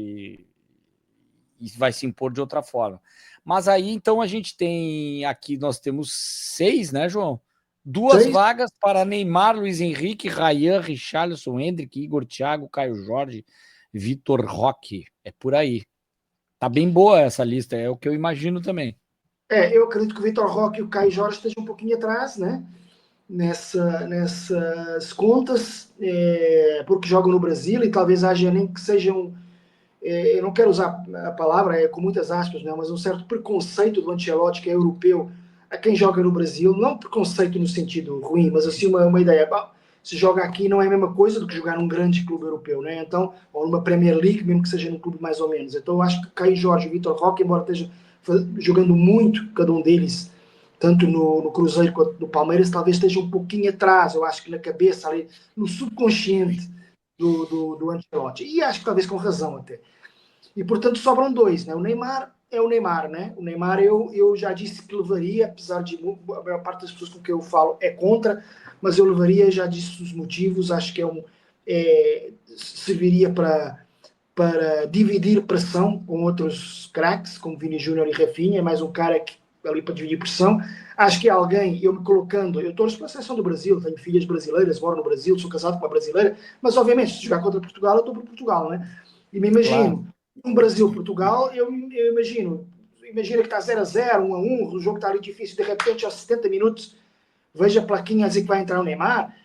e vai se impor de outra forma. Mas aí, então, a gente tem aqui, nós temos 6, né, João? 2 6. vagas para Neymar, Luiz Henrique, Rayan, Richarlison, Endrick, Igor, Thiago, Caio Jorge, Vitor Roque. É por aí. Tá bem boa essa lista, é o que eu imagino também. Eu acredito que o Vitor Roque e o Caio Jorge estejam um pouquinho atrás, né? Nessas contas, porque jogam no Brasil e talvez haja nem que sejam, eu não quero usar a palavra, com muitas aspas, né, mas um certo preconceito do Ancelotti, que é europeu, a quem joga no Brasil, não preconceito no sentido ruim, mas assim uma ideia, se joga aqui não é a mesma coisa do que jogar num grande clube europeu, né? Então, ou numa Premier League, mesmo que seja num clube mais ou menos. Então, eu acho que Caio Jorge e o Vitor Roque, embora estejam jogando muito, cada um deles, tanto no Cruzeiro quanto no Palmeiras, talvez esteja um pouquinho atrás, eu acho que na cabeça, ali, no subconsciente do Ancelotti. E acho que talvez com razão até. E, portanto, sobram 2, né? O Neymar é o Neymar, né? O Neymar eu já disse que levaria, apesar de a maior parte das pessoas com quem eu falo é contra, mas eu levaria, já disse os motivos, acho que serviria para dividir pressão com outros craques, como Vini Júnior e Rafinha, é mais um cara que ali para dividir pressão. Acho que alguém, eu me colocando, eu torço para a seleção do Brasil, tenho filhas brasileiras, moro no Brasil, sou casado com uma brasileira, mas obviamente se jogar contra Portugal, eu estou para Portugal, né? E me Claro. imagino, um Brasil-Portugal, eu imagina que está 0-0, 1-1, o jogo está ali difícil, de repente aos 70 minutos, veja a plaquinha a dizer que vai entrar o Neymar,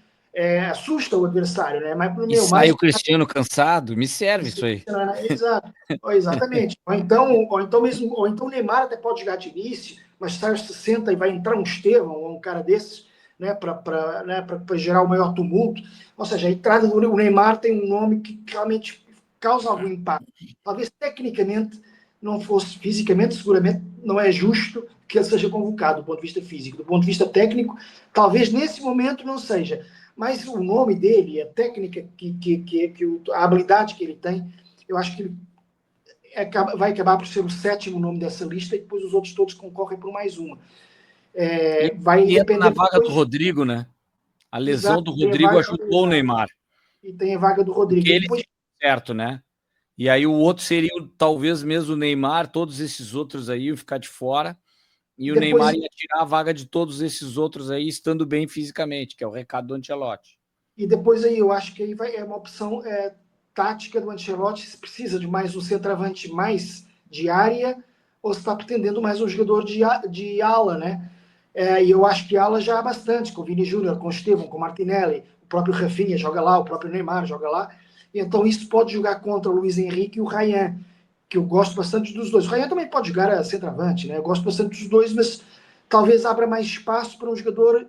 assusta o adversário, né? Mas E meu, sai mais o Cristiano cansado, me serve isso aí. exato, exatamente. Ou então o Neymar até pode jogar de início, mas sai aos 60 e vai entrar um Estevão ou um cara desses, né, para gerar o maior tumulto. Ou seja, a entrada do Neymar tem um nome que realmente causa algum impacto. Talvez tecnicamente não fosse, fisicamente, seguramente não é justo que ele seja convocado do ponto de vista físico. Do ponto de vista técnico, talvez nesse momento não seja. Mas o nome dele, a técnica, a habilidade que ele tem, eu acho que ele vai acabar por ser o 7º nome dessa lista e depois os outros todos concorrem por mais uma. Vai E entra na depender vaga do depois. Rodrigo, né? A lesão Exato, do tem a Rodrigo vaga, ajudou o exato, Neymar, e tem a vaga do Rodrigo. porque E ele depois, certo, né? E aí o outro seria talvez mesmo o Neymar, todos esses outros aí iam ficar de fora, e e o depois Neymar ia tirar a vaga de todos esses outros aí, estando bem fisicamente, que é o recado do Ancelotti. E depois aí eu acho que aí é uma opção tática do Ancelotti, se precisa de mais um centroavante mais de área ou se está pretendendo mais um jogador de ala, né? E eu acho que ala já há bastante, com o Vini Júnior, com o Estevão, com o Martinelli, o próprio Rafinha joga lá, o próprio Neymar joga lá. E então isso pode jogar contra o Luiz Henrique e o Rayan, que eu gosto bastante dos dois. O Rayan também pode jogar a centroavante, né? Eu gosto bastante dos dois, mas talvez abra mais espaço para um jogador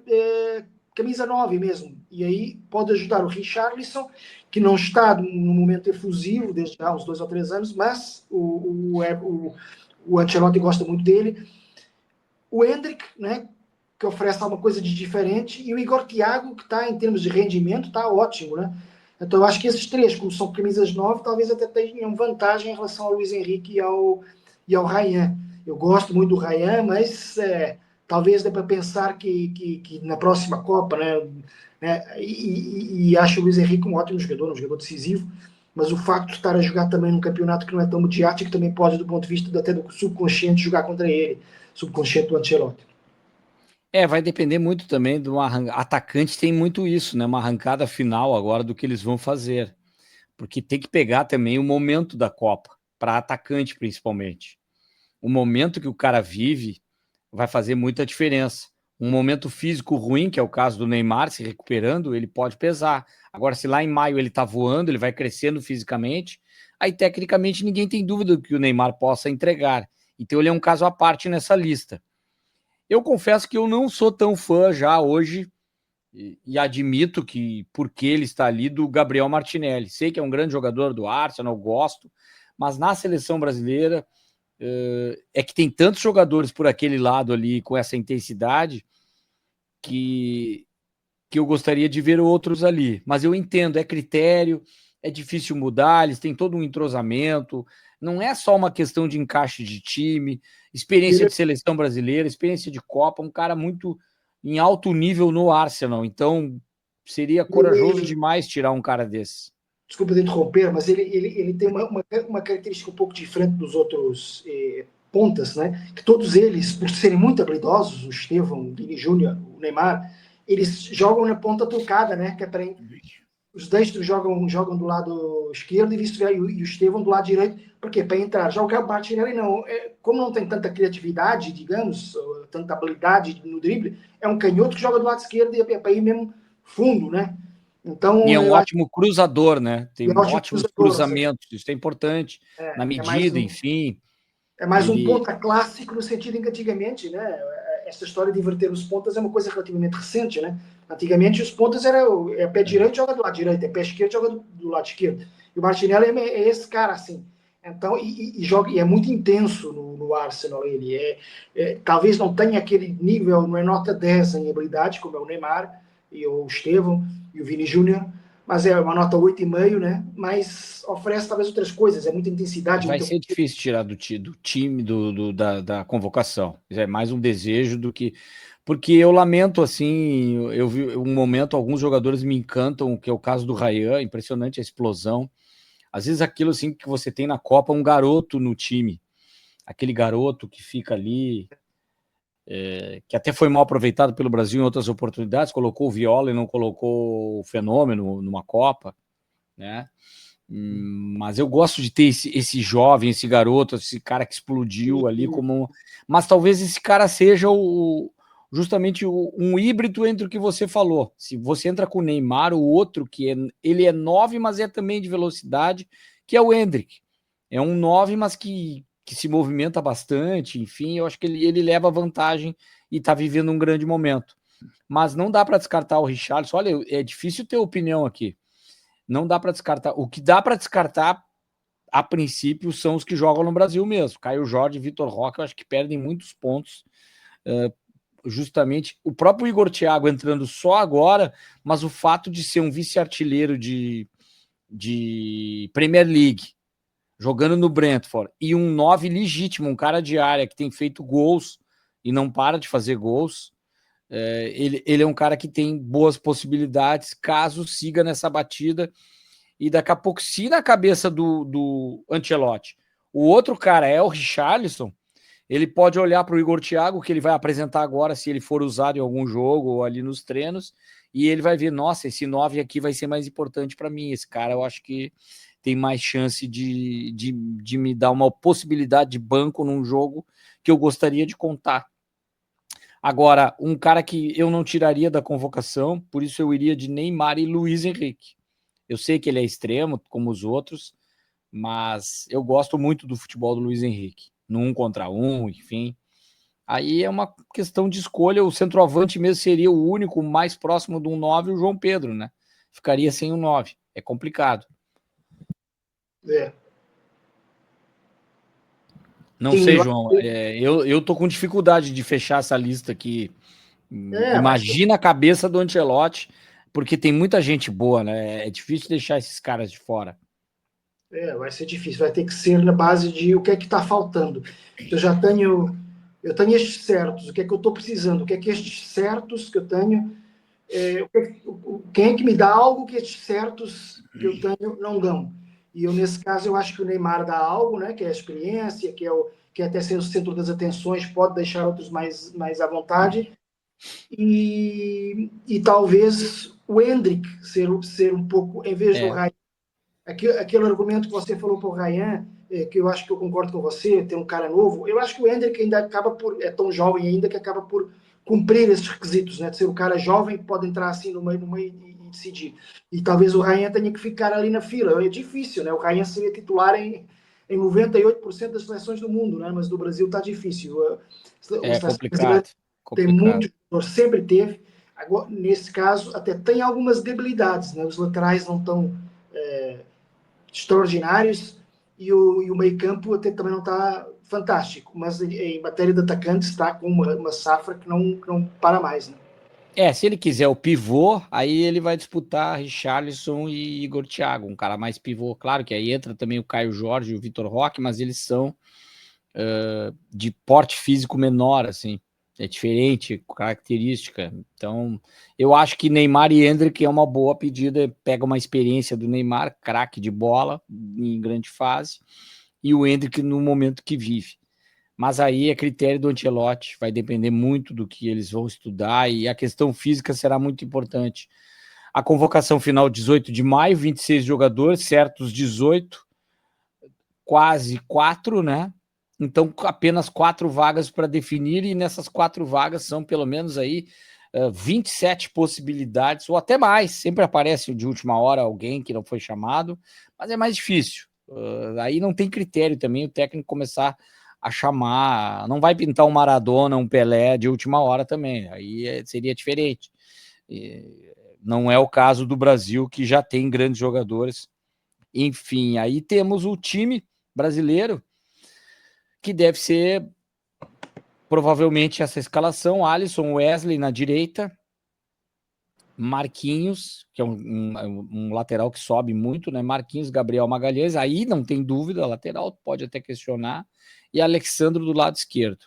camisa 9 mesmo. E aí pode ajudar o Richarlison, que não está num momento efusivo desde há uns 2 ou 3 anos, mas o Ancelotti gosta muito dele. O Endrick, né, que oferece alguma coisa de diferente, e o Igor Thiago, que está, em termos de rendimento, está ótimo, né? Então eu acho que esses três, como são camisas 9, talvez até tenham vantagem em relação ao Luiz Henrique e ao Rayan. Eu gosto muito do Rayan, mas talvez dê para pensar que na próxima Copa, né, e acho o Luiz Henrique um ótimo jogador, um jogador decisivo, mas o facto de estar a jogar também num campeonato que não é tão mediático também pode, do ponto de vista até do subconsciente, jogar contra ele, subconsciente do Ancelotti. Vai depender muito também do atacante, tem muito isso, né? Uma arrancada final agora do que eles vão fazer, porque tem que pegar também o momento da Copa, para atacante principalmente. O momento que o cara vive vai fazer muita diferença. Um momento físico ruim, que é o caso do Neymar, se recuperando, ele pode pesar. Agora, se lá em maio ele tá voando, ele vai crescendo fisicamente, aí tecnicamente ninguém tem dúvida que o Neymar possa entregar. Então ele é um caso à parte nessa lista. Eu confesso que eu não sou tão fã já hoje, e admito que porque ele está ali, do Gabriel Martinelli. Sei que é um grande jogador do Arsenal, gosto, mas na seleção brasileira é que tem tantos jogadores por aquele lado ali com essa intensidade que eu gostaria de ver outros ali. Mas eu entendo, é critério, é difícil mudar, eles têm todo um entrosamento, não é só uma questão de encaixe de time, experiência de seleção brasileira, experiência de Copa, um cara muito em alto nível no Arsenal, então seria corajoso demais tirar um cara desse. Desculpa de interromper, mas ele tem uma característica um pouco diferente dos outros pontas, né? Que todos eles, por serem muito habilidosos, o Estevão, o Vini Júnior, o Neymar, eles jogam na ponta trocada, né? Que é para os destros jogam do lado esquerdo e vice-versa, e o Estevão do lado direito, porque para entrar. Já o Martinelli não, como não tem tanta criatividade, digamos, tanta habilidade no drible, é um canhoto que joga do lado esquerdo e é para ir mesmo fundo, né? Então, e é um ótimo cruzador, né? Tem ótimos cruzamentos, isso é importante, na medida, enfim. É mais um ponta clássico no sentido em que antigamente, né? Essa história de inverter os pontas é uma coisa relativamente recente, né? Antigamente os pontas eram pé direito joga do lado direito, é pé esquerdo joga do lado esquerdo. E o Martinelli é esse cara assim. Então, joga, e é muito intenso no Arsenal. Ele talvez não tenha aquele nível, não é nota 10 em habilidade, como é o Neymar, e o Estevão, e o Vini Júnior, mas é uma nota 8,5, né? Mas oferece talvez outras coisas, é muita intensidade. Vai ser difícil tirar do time, da convocação. É mais um desejo do que. Porque eu lamento, assim, eu vi um momento, alguns jogadores me encantam, que é o caso do Ryan, impressionante a explosão. Às vezes aquilo assim que você tem na Copa, um garoto no time, aquele garoto que fica ali, que até foi mal aproveitado pelo Brasil em outras oportunidades, colocou o Viola e não colocou o Fenômeno numa Copa, né? Mas eu gosto de ter esse jovem, esse garoto, esse cara que explodiu ali como. Mas talvez esse cara seja justamente um híbrido entre o que você falou. Se você entra com o Neymar, o outro ele é 9, mas é também de velocidade, que é o Endrick. É um 9, mas que se movimenta bastante, enfim, eu acho que ele leva vantagem e está vivendo um grande momento. Mas não dá para descartar o Richarlison. Olha, é difícil ter opinião aqui. Não dá para descartar. O que dá para descartar, a princípio, são os que jogam no Brasil mesmo. Caio Jorge e Vitor Roque, eu acho que perdem muitos pontos. Justamente o próprio Igor Thiago entrando só agora, mas o fato de ser um vice-artilheiro de Premier League, jogando no Brentford, e um 9 legítimo, um cara de área que tem feito gols e não para de fazer gols. Ele é um cara que tem boas possibilidades caso siga nessa batida. E daqui a pouco, se na cabeça do Ancelotti o outro cara é o Richarlison, ele pode olhar para o Igor Thiago, que ele vai apresentar agora, se ele for usado em algum jogo ou ali nos treinos, e ele vai ver, nossa, esse 9 aqui vai ser mais importante para mim. Esse cara eu acho que tem mais chance de me dar uma possibilidade de banco num jogo que eu gostaria de contar. Agora, um cara que eu não tiraria da convocação, por isso eu iria de Neymar e Luiz Henrique. Eu sei que ele é extremo, como os outros, mas eu gosto muito do futebol do Luiz Henrique. No 1 contra 1, enfim. Aí é uma questão de escolha. O centroavante mesmo seria o único mais próximo de um 9, o João Pedro, né? Ficaria sem um 9. É complicado. Não Sim, sei, João. Eu tô com dificuldade de fechar essa lista aqui. Imagina a cabeça do Ancelotti, porque tem muita gente boa, né? É difícil deixar esses caras de fora. Vai ser difícil, vai ter que ser na base de o que é que está faltando. Eu tenho estes certos, o que é que eu estou precisando, o que é que estes certos que eu tenho, quem é que me dá algo que estes certos que eu tenho não dão. E eu, nesse caso, eu acho que o Neymar dá algo, né, que é a experiência, que é até ser o centro das atenções, pode deixar outros mais à vontade. E talvez o Endrick ser um pouco, em vez do Ryan, aquele argumento que você falou para o Ryan, que eu acho que eu concordo com você, ter um cara novo, eu acho que o Endrick ainda acaba é tão jovem ainda que acaba por cumprir esses requisitos, né, de ser um cara jovem que pode entrar assim no meio e decidir. E talvez o Ryan tenha que ficar ali na fila. É difícil, né? O Ryan seria titular em 98% das seleções do mundo, né? Mas do Brasil está difícil. É complicado. Tem muito, sempre teve. Agora, nesse caso, até tem algumas debilidades, né? Os laterais não estão extraordinários, e o meio-campo até também não está fantástico, mas em matéria de atacantes está com uma safra que não para mais, né? Se ele quiser o pivô, aí ele vai disputar Richarlison e Igor Thiago, um cara mais pivô. Claro que aí entra também o Caio Jorge e o Vitor Roque, mas eles são de porte físico menor, assim. É diferente, característica. Então, eu acho que Neymar e Endrick é uma boa pedida. Pega uma experiência do Neymar, craque de bola, em grande fase, e o Endrick no momento que vive. Mas aí é critério do Ancelotti, vai depender muito do que eles vão estudar e a questão física será muito importante. A convocação final 18 de maio, 26 jogadores, certos 18, quase 4, né? Então apenas 4 vagas para definir e nessas 4 vagas são pelo menos aí 27 possibilidades ou até mais. Sempre aparece de última hora alguém que não foi chamado, mas é mais difícil. Aí não tem critério também o técnico começar a chamar, não vai pintar um Maradona, um Pelé de última hora também, aí seria diferente. Não é o caso do Brasil, que já tem grandes jogadores. Enfim, aí temos o time brasileiro, que deve ser provavelmente essa escalação: Alisson, Wesley na direita, Marquinhos, que é um lateral que sobe muito, né? Marquinhos, Gabriel Magalhães, aí não tem dúvida, lateral, pode até questionar, e Alexandro do lado esquerdo.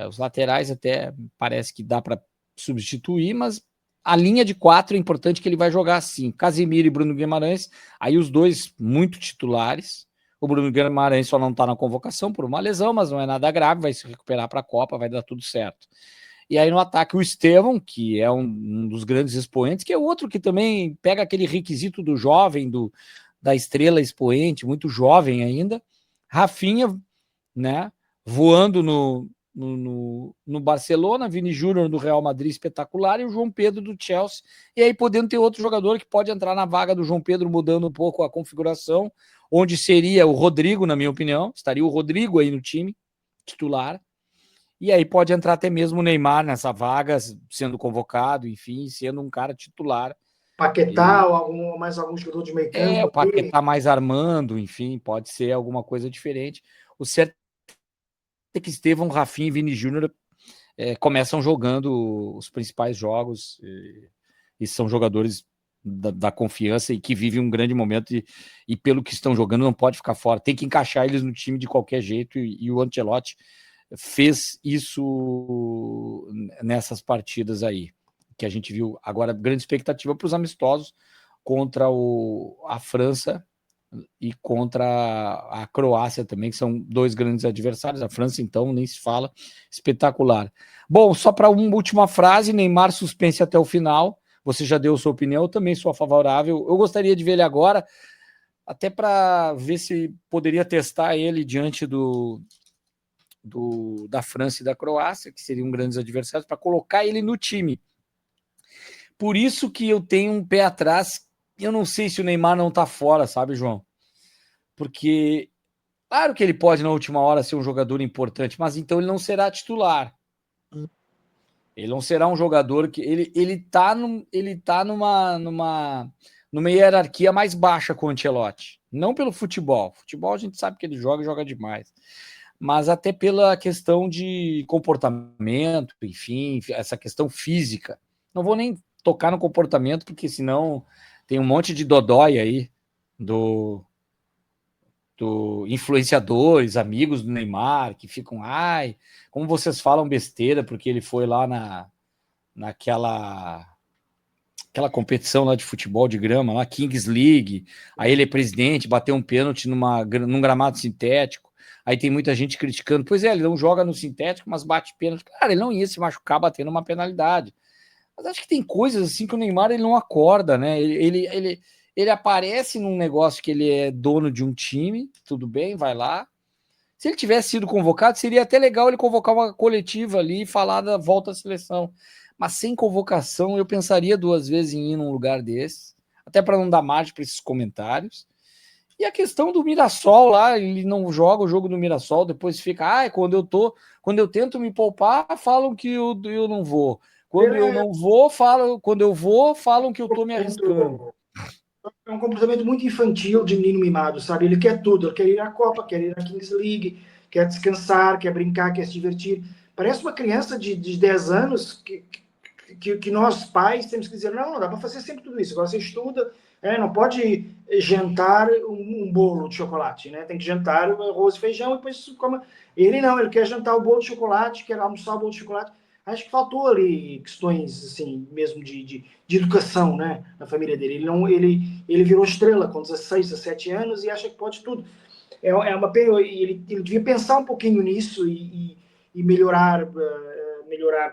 Os laterais até parece que dá para substituir, mas a linha de 4 é importante que ele vai jogar assim: Casemiro e Bruno Guimarães, aí os dois muito titulares. O Bruno Guimarães só não está na convocação por uma lesão, mas não é nada grave, vai se recuperar para a Copa, vai dar tudo certo. E aí no ataque o Estevão, que é um dos grandes expoentes, que é outro que também pega aquele requisito do jovem, da estrela expoente, muito jovem ainda. Rafinha, né, voando no Barcelona, Vini Júnior do Real Madrid espetacular e o João Pedro do Chelsea, e aí podendo ter outro jogador que pode entrar na vaga do João Pedro, mudando um pouco a configuração, onde seria o Rodrigo, na minha opinião, estaria o Rodrigo aí no time titular, e aí pode entrar até mesmo o Neymar nessa vaga, sendo convocado, enfim, sendo um cara titular. Paquetá ou mais algum jogador de meio O campo. Paquetá mais armando, enfim, pode ser alguma coisa diferente. O certo é que Estevão, Rafinha e Vini Júnior começam jogando os principais jogos e são jogadores da confiança e que vivem um grande momento e pelo que estão jogando não pode ficar fora, tem que encaixar eles no time de qualquer jeito e o Ancelotti fez isso nessas partidas aí, que a gente viu. Agora, grande expectativa para os amistosos contra a França e contra a Croácia também, que são dois grandes adversários. A França, então, nem se fala, espetacular. Bom, só para uma última frase: Neymar suspense até o final. Você já deu sua opinião, eu também sou favorável. Eu gostaria de ver ele agora, até para ver se poderia testar ele diante da França e da Croácia, que seriam grandes adversários, para colocar ele no time. Por isso que eu tenho um pé atrás. Eu não sei se o Neymar não está fora, sabe, João? Porque, claro que ele pode na última hora ser um jogador importante, mas então ele não será titular. Ele não será um jogador que... Ele tá numa hierarquia mais baixa com o Ancelotti. Não pelo futebol. Futebol a gente sabe que ele joga demais. Mas até pela questão de comportamento, enfim, essa questão física. Não vou nem tocar no comportamento, porque senão tem um monte de dodói aí do influenciadores, amigos do Neymar, que ficam, ai, como vocês falam besteira, porque ele foi lá naquela competição lá de futebol de grama, lá, Kings League, aí ele é presidente, bateu um pênalti num gramado sintético, aí tem muita gente criticando, pois é, ele não joga no sintético, mas bate pênalti. Cara, ele não ia se machucar batendo uma penalidade. Mas acho que tem coisas assim que o Neymar ele não acorda, né? Ele aparece num negócio que ele é dono de um time, tudo bem, vai lá. Se ele tivesse sido convocado, seria até legal ele convocar uma coletiva ali e falar da volta à seleção. Mas sem convocação, eu pensaria duas vezes em ir num lugar desse, até para não dar margem para esses comentários. E a questão do Mirassol lá, ele não joga o jogo do Mirassol, depois fica, quando eu tento me poupar, falam que eu não vou. Quando eu não vou, falam, quando eu vou, falam que eu tô me arriscando. É um comportamento muito infantil de menino mimado, sabe? Ele quer tudo, ele quer ir à Copa, quer ir à Kings League, quer descansar, quer brincar, quer se divertir. Parece uma criança de 10 anos que nós pais temos que dizer, não dá para fazer sempre tudo isso. Agora você estuda, não pode jantar um bolo de chocolate, né? Tem que jantar arroz e feijão e depois come. Ele não, ele quer jantar o bolo de chocolate, quer almoçar o bolo de chocolate. Acho que faltou ali questões, assim, mesmo de educação, né, na família dele. Ele virou estrela com 16, 17 anos e acha que pode tudo. É uma pena, ele devia pensar um pouquinho nisso e melhorar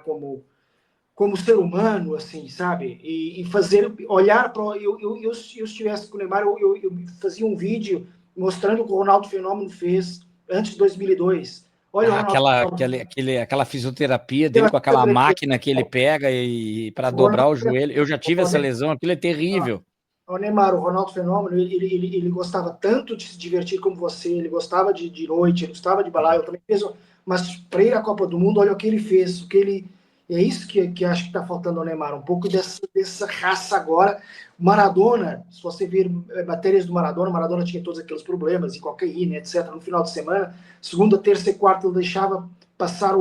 como ser humano, assim, sabe? E fazer, olhar para. Eu, se eu estivesse com o Neymar, eu fazia um vídeo mostrando o que o Ronaldo Fenômeno fez antes de 2002. Olha o Ronaldo Fenômeno. Aquela fisioterapia dele com aquela máquina que ele pega e para O Ronaldo, dobrar o joelho. Eu já tive essa lesão, aquilo é terrível. o Neymar, o Ronaldo Fenômeno, ele gostava tanto de se divertir como você, ele gostava de noite, ele gostava de balaio, também fez, mas para ir à Copa do Mundo, olha o que ele fez, o que ele. É isso que acho que está faltando ao Neymar, um pouco dessa raça agora. Maradona, se você ver matérias do Maradona, Maradona tinha todos aqueles problemas, e cocaína, etc. No final de semana, segunda, terça e quarta, ele deixava passar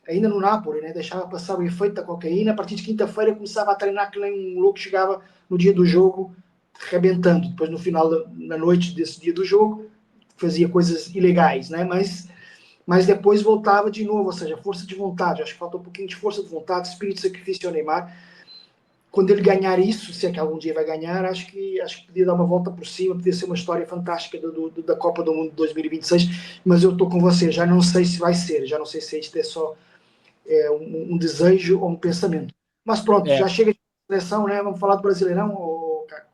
ainda no Napoli, né? Deixava passar o efeito da cocaína. A partir de quinta-feira começava a treinar que nem um louco, chegava no dia do jogo rebentando. Depois, no final da noite desse dia do jogo, fazia coisas ilegais, né? Mas depois voltava de novo, ou seja, força de vontade. Acho que falta um pouquinho de força de vontade, espírito de sacrifício ao Neymar. Quando ele ganhar isso, se é que algum dia vai ganhar, acho que podia dar uma volta por cima, podia ser uma história fantástica da Copa do Mundo de 2026, mas eu estou com você, já não sei se vai ser, já não sei se isto é só um desejo ou um pensamento. Mas pronto, É, já chega de seleção, né? Vamos falar do Brasileirão, cara.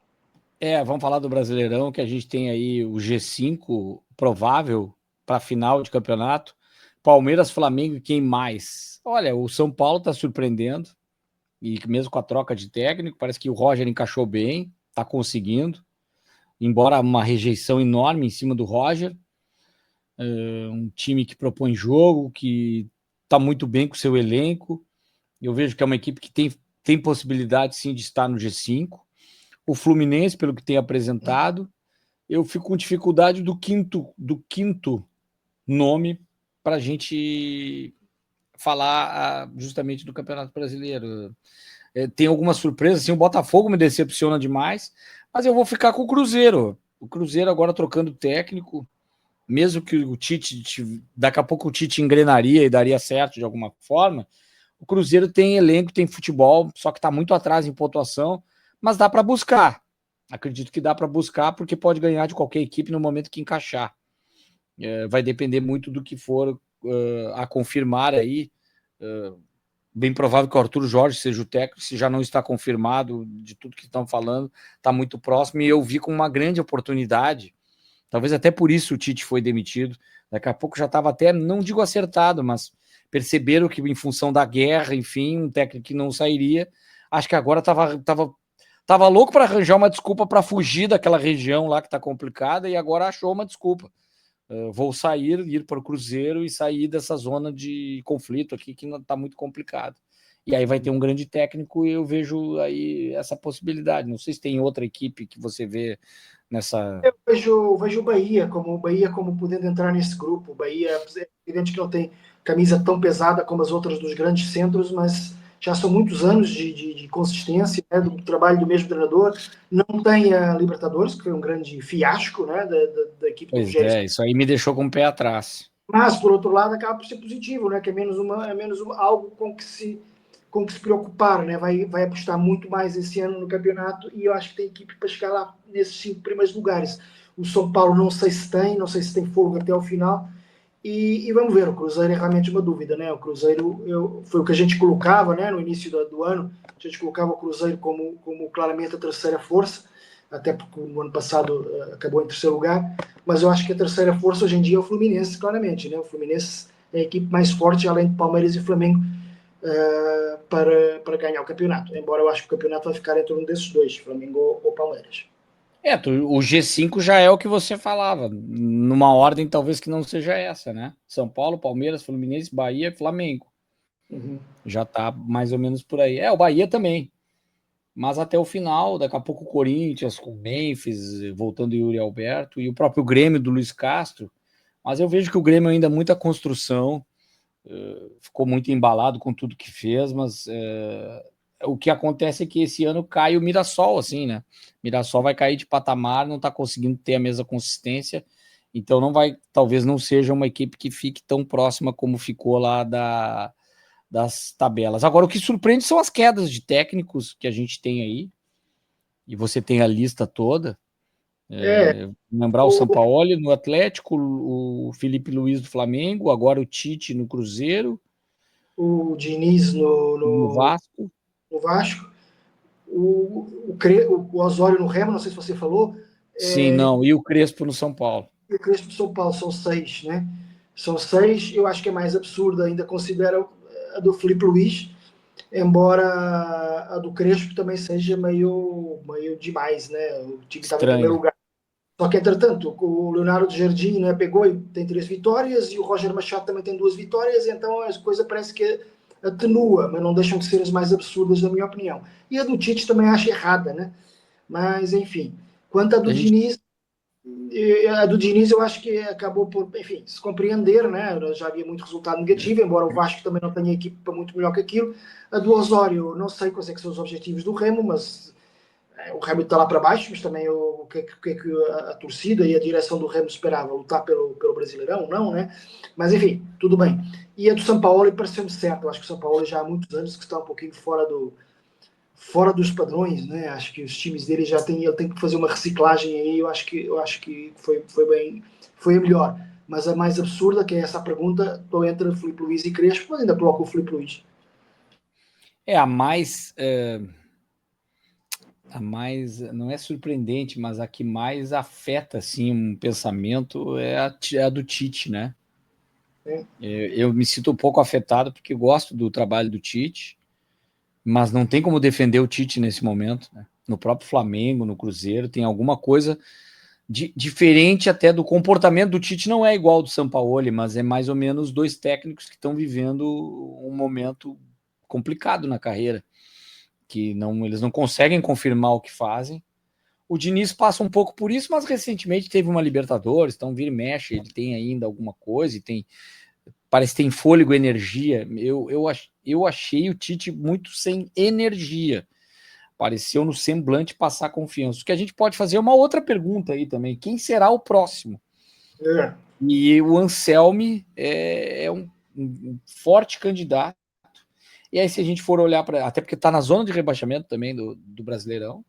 vamos falar do Brasileirão, que a gente tem aí o G5 provável para a final de campeonato. Palmeiras, Flamengo e quem mais? Olha, o São Paulo está surpreendendo, e mesmo com a troca de técnico, parece que o Roger encaixou bem, está conseguindo, embora uma rejeição enorme em cima do Roger. Um time que propõe jogo, que está muito bem com o seu elenco. Eu vejo que é uma equipe que tem possibilidade sim de estar no G5. O Fluminense, pelo que tem apresentado, eu fico com dificuldade do quinto nome para a gente falar justamente do Campeonato Brasileiro. Tem algumas surpresas, assim, o Botafogo me decepciona demais, mas eu vou ficar com o Cruzeiro. O Cruzeiro agora trocando técnico, mesmo que o Tite, daqui a pouco o Tite engrenaria e daria certo de alguma forma, o Cruzeiro tem elenco, tem futebol, só que está muito atrás em pontuação, mas dá para buscar. Acredito que dá para buscar, porque pode ganhar de qualquer equipe no momento que encaixar. Vai depender muito do que for a confirmar aí. Bem provável que o Arthur Jorge seja o técnico, se já não está confirmado de tudo que estão falando, está muito próximo, e eu vi com uma grande oportunidade. Talvez até por isso o Tite foi demitido. Daqui a pouco já estava até, não digo acertado, mas perceberam que em função da guerra, enfim, um técnico que não sairia. Acho que agora tava louco para arranjar uma desculpa para fugir daquela região lá que está complicada, e agora achou uma desculpa. Vou sair, ir para o Cruzeiro e sair dessa zona de conflito aqui que está muito complicado. E aí vai ter um grande técnico e eu vejo aí essa possibilidade. Não sei se tem outra equipe que você vê nessa. Eu vejo o Bahia como podendo entrar nesse grupo. O Bahia, é evidente que não tem camisa tão pesada como as outras dos grandes centros, mas já são muitos anos de consistência, né, do trabalho do mesmo treinador. Não tem a Libertadores, que foi um grande fiasco, né, da equipe do Pois Rogério. isso aí me deixou com o pé atrás. Mas, por outro lado, acaba por ser positivo, né, que é algo com que se preocupar, né? Vai apostar muito mais esse ano no campeonato e eu acho que tem equipe para chegar lá nesses 5 primeiros lugares. O São Paulo não sei se tem fogo até o final. E vamos ver, o Cruzeiro é realmente uma dúvida, né? O Cruzeiro foi o que a gente colocava, né, no início do ano. A gente colocava o Cruzeiro como claramente a terceira força, até porque no ano passado acabou em terceiro lugar. Mas eu acho que a terceira força hoje em dia é o Fluminense, claramente, né? O Fluminense é a equipe mais forte, além de Palmeiras e Flamengo, para ganhar o campeonato. Embora eu acho que o campeonato vai ficar entre um desses dois, Flamengo ou Palmeiras. O G5 já é o que você falava, numa ordem talvez que não seja essa, né? São Paulo, Palmeiras, Fluminense, Bahia e Flamengo. Uhum. Já tá mais ou menos por aí. O Bahia também. mas até o final, daqui a pouco o Corinthians com o Memphis, voltando o Yuri Alberto, e o próprio Grêmio do Luiz Castro, mas eu vejo que o Grêmio ainda é muita construção, ficou muito embalado com tudo que fez, mas o que acontece é que esse ano cai o Mirassol, assim, né? Mirassol vai cair de patamar, não está conseguindo ter a mesma consistência, então não vai, talvez não seja uma equipe que fique tão próxima como ficou lá das tabelas. Agora, o que surpreende são as quedas de técnicos que a gente tem aí, e você tem a lista toda. Lembrar o o, Sampaoli no Atlético, o Felipe Luiz do Flamengo, agora o Tite no Cruzeiro, o Diniz no Vasco. no Vasco, o Osório no Remo, não sei se você falou, Sim, não, e o Crespo no São Paulo. e o Crespo São Paulo, são 6, né? São 6, eu acho que é mais absurda, ainda considero a do Felipe Luiz, embora a do Crespo também seja meio demais, né? O time estava em primeiro Estranho. lugar. Só que, entretanto, o Leonardo Jardim, né, pegou e tem 3 vitórias, e o Roger Machado também tem 2 vitórias, então a coisa parece que atenua, mas não deixam de ser as mais absurdas, na minha opinião. E a do Tite também acho errada, né? Mas, enfim. Quanto à do A gente, Diniz, a do Diniz eu acho que acabou por, enfim, se compreender, né? Já havia muito resultado negativo, embora o Vasco também não tenha equipe para muito melhor que aquilo. A do Osório, não sei quais é que são os objetivos do Remo, mas o Remo está lá para baixo, mas também o que é que a torcida e a direção do Remo esperava? Lutar pelo Brasileirão? Não, né? Mas enfim, tudo bem. E a do São Paulo pareceu-me certo. Eu acho que o São Paulo já há muitos anos que está um pouquinho fora dos padrões, né? Acho que os times dele ele tem que fazer uma reciclagem aí. Eu acho que foi a melhor. Mas a mais absurda, que é essa pergunta, estou entre Filipe Luiz e Crespo, mas ainda coloco o Filipe Luiz. a mais. A mais, não é surpreendente, mas a que mais afeta assim, um pensamento é a do Tite, né? Eu me sinto um pouco afetado porque gosto do trabalho do Tite, mas não tem como defender o Tite nesse momento, né? No próprio Flamengo, no Cruzeiro, tem alguma coisa diferente até do comportamento do Tite, não é igual ao do Sampaoli, mas é mais ou menos dois técnicos que estão vivendo um momento complicado na carreira, que eles não conseguem confirmar o que fazem. O Diniz passa um pouco por isso, mas recentemente teve uma Libertadores, então vira e mexe, ele tem ainda alguma coisa, e parece que tem fôlego, energia. Eu achei o Tite muito sem energia. Pareceu no semblante passar confiança. O que a gente pode fazer é uma outra pergunta aí também. Quem será o próximo? É. E o Anselmi é um forte candidato. E aí, se a gente for olhar para. Até porque está na zona de rebaixamento também do Brasileirão.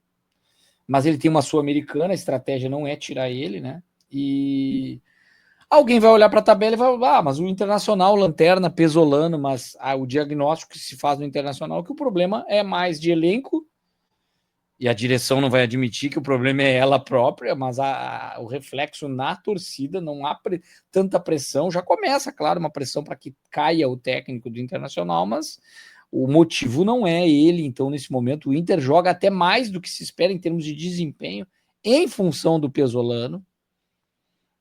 Mas ele tem uma Sul-Americana, a estratégia não é tirar ele, né? E alguém vai olhar para a tabela e vai falar, mas o Internacional, lanterna, pesolano, mas o diagnóstico que se faz no Internacional é que o problema é mais de elenco, e a direção não vai admitir que o problema é ela própria, mas o reflexo na torcida, não há tanta pressão, já começa, claro, uma pressão para que caia o técnico do Internacional, mas o motivo não é ele, então nesse momento o Inter joga até mais do que se espera em termos de desempenho, em função do Pesolano.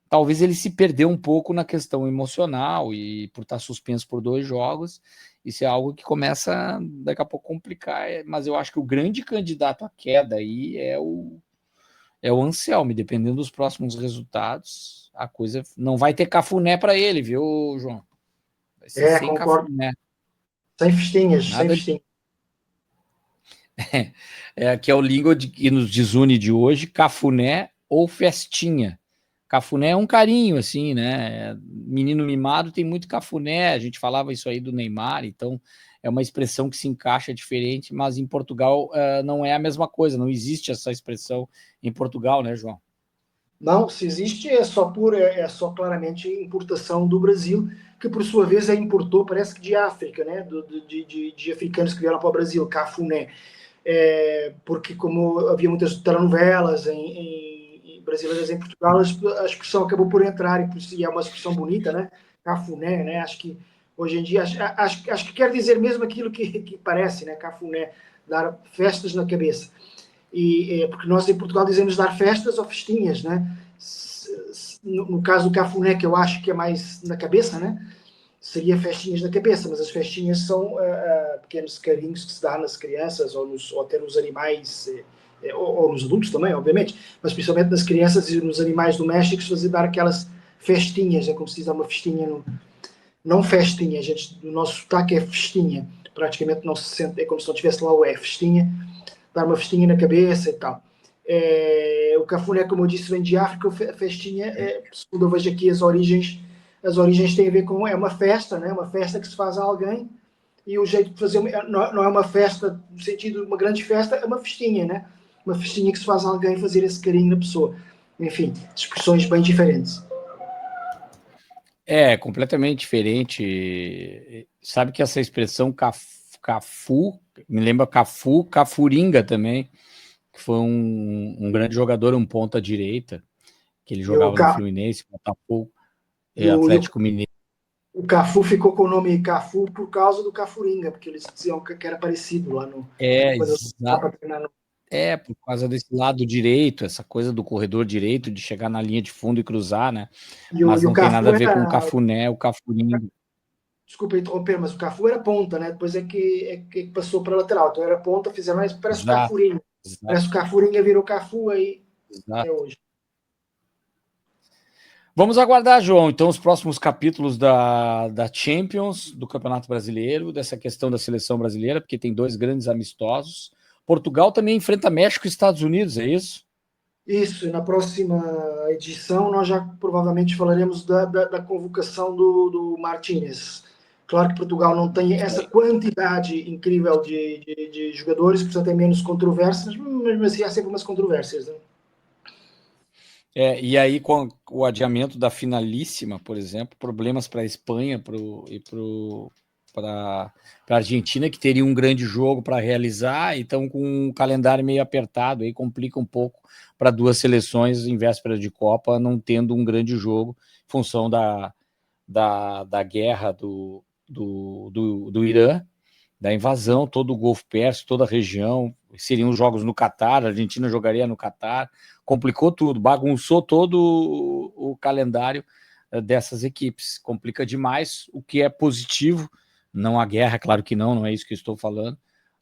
Talvez ele se perdeu um pouco na questão emocional e por estar suspenso por 2 jogos, isso é algo que começa daqui a pouco complicar, mas eu acho que o grande candidato à queda aí é o Anselmi, dependendo dos próximos resultados, a coisa não vai ter cafuné para ele, viu, João? Vai ser sem Concordo. cafuné. Sem festinhas, sem Nada de... festinhas. que é o língua que nos desune de hoje, cafuné ou festinha. Cafuné é um carinho, assim, né? Menino mimado tem muito cafuné, a gente falava isso aí do Neymar, então é uma expressão que se encaixa diferente, mas em Portugal não é a mesma coisa, não existe essa expressão em Portugal, né, João? Não, se existe é só claramente importação do Brasil, que por sua vez importou, parece que de África, né? De africanos que vieram para o Brasil, cafuné. Porque como havia muitas telenovelas em brasileiras em Portugal, a expressão acabou por entrar, e é uma expressão bonita, né? Cafuné, né? Acho que hoje em dia, acho que quer dizer mesmo aquilo que parece, né? Cafuné, dar festas na cabeça. Porque nós em Portugal dizemos dar festas ou festinhas, né? No caso do cafuné, que eu acho que é mais na cabeça, né? seria festinhas na cabeça, mas as festinhas são pequenos carinhos que se dá nas crianças ou até nos animais, ou nos adultos também, obviamente, mas principalmente nas crianças e nos animais domésticos, fazer dar aquelas festinhas, é como se diz, uma festinha, não festinha, gente, o nosso sotaque é festinha, praticamente não se sente, é como se não tivesse lá o E, festinha, dar uma festinha na cabeça e tal. O cafuné, como eu disse, vem de África, a festinha, segundo eu vejo aqui as origens têm a ver com, é uma festa, né? Uma festa que se faz a alguém, e o jeito de fazer, não é uma festa no sentido de uma grande festa, é uma festinha, né? Uma festinha que se faz a alguém fazer esse carinho na pessoa. Enfim, expressões bem diferentes. É, completamente diferente. Sabe que essa expressão Cafu, me lembra Cafu, Cafuringa também, que foi um grande jogador, um ponta-direita, que ele jogava no Fluminense, Botafogo, Atlético Mineiro. O Cafu ficou com o nome Cafu por causa do Cafuringa, porque eles diziam que era parecido lá no... por causa desse lado direito, essa coisa do corredor direito, de chegar na linha de fundo e cruzar, né? Mas não tem nada a ver com o Cafuné, o Cafuringa. Desculpa interromper, mas o Cafu era ponta, né? Depois é que passou para lateral. Então era ponta, fizeram mais, parece o Cafurinha. Parece o Cafurinha virou Cafu aí até hoje. Vamos aguardar, João, então, os próximos capítulos da Champions, do Campeonato Brasileiro, dessa questão da seleção brasileira, porque tem 2 grandes amistosos. Portugal também enfrenta México e Estados Unidos, é isso? Isso, e na próxima edição nós já provavelmente falaremos da convocação do Martínez. Claro que Portugal não tem essa quantidade incrível de jogadores, portanto tem menos controvérsias, mas assim há sempre umas controvérsias, né? E aí, com o adiamento da finalíssima, por exemplo, problemas para a Espanha e para a Argentina, que teria um grande jogo para realizar, e estão com um calendário meio apertado, aí complica um pouco para 2 seleções em véspera de Copa, não tendo um grande jogo, em função da guerra do Irã, da invasão, todo o Golfo Pérsico, toda a região, seriam os jogos no Catar, a Argentina jogaria no Catar, complicou tudo, bagunçou todo o calendário dessas equipes, complica demais, o que é positivo, não a guerra, claro que não é isso que eu estou falando,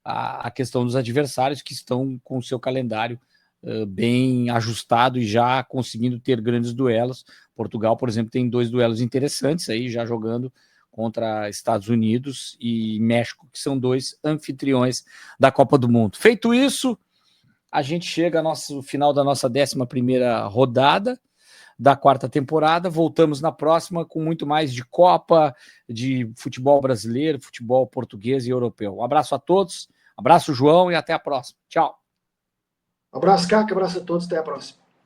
a questão dos adversários que estão com o seu calendário bem ajustado e já conseguindo ter grandes duelos. Portugal, por exemplo, tem 2 duelos interessantes aí, já jogando contra Estados Unidos e México, que são 2 anfitriões da Copa do Mundo. Feito isso, a gente chega ao final da nossa 11ª rodada da 4ª temporada. Voltamos na próxima com muito mais de Copa, de futebol brasileiro, futebol português e europeu. Um abraço a todos, abraço, João, e até a próxima. Tchau. Abraço, Caca, abraço a todos, até a próxima.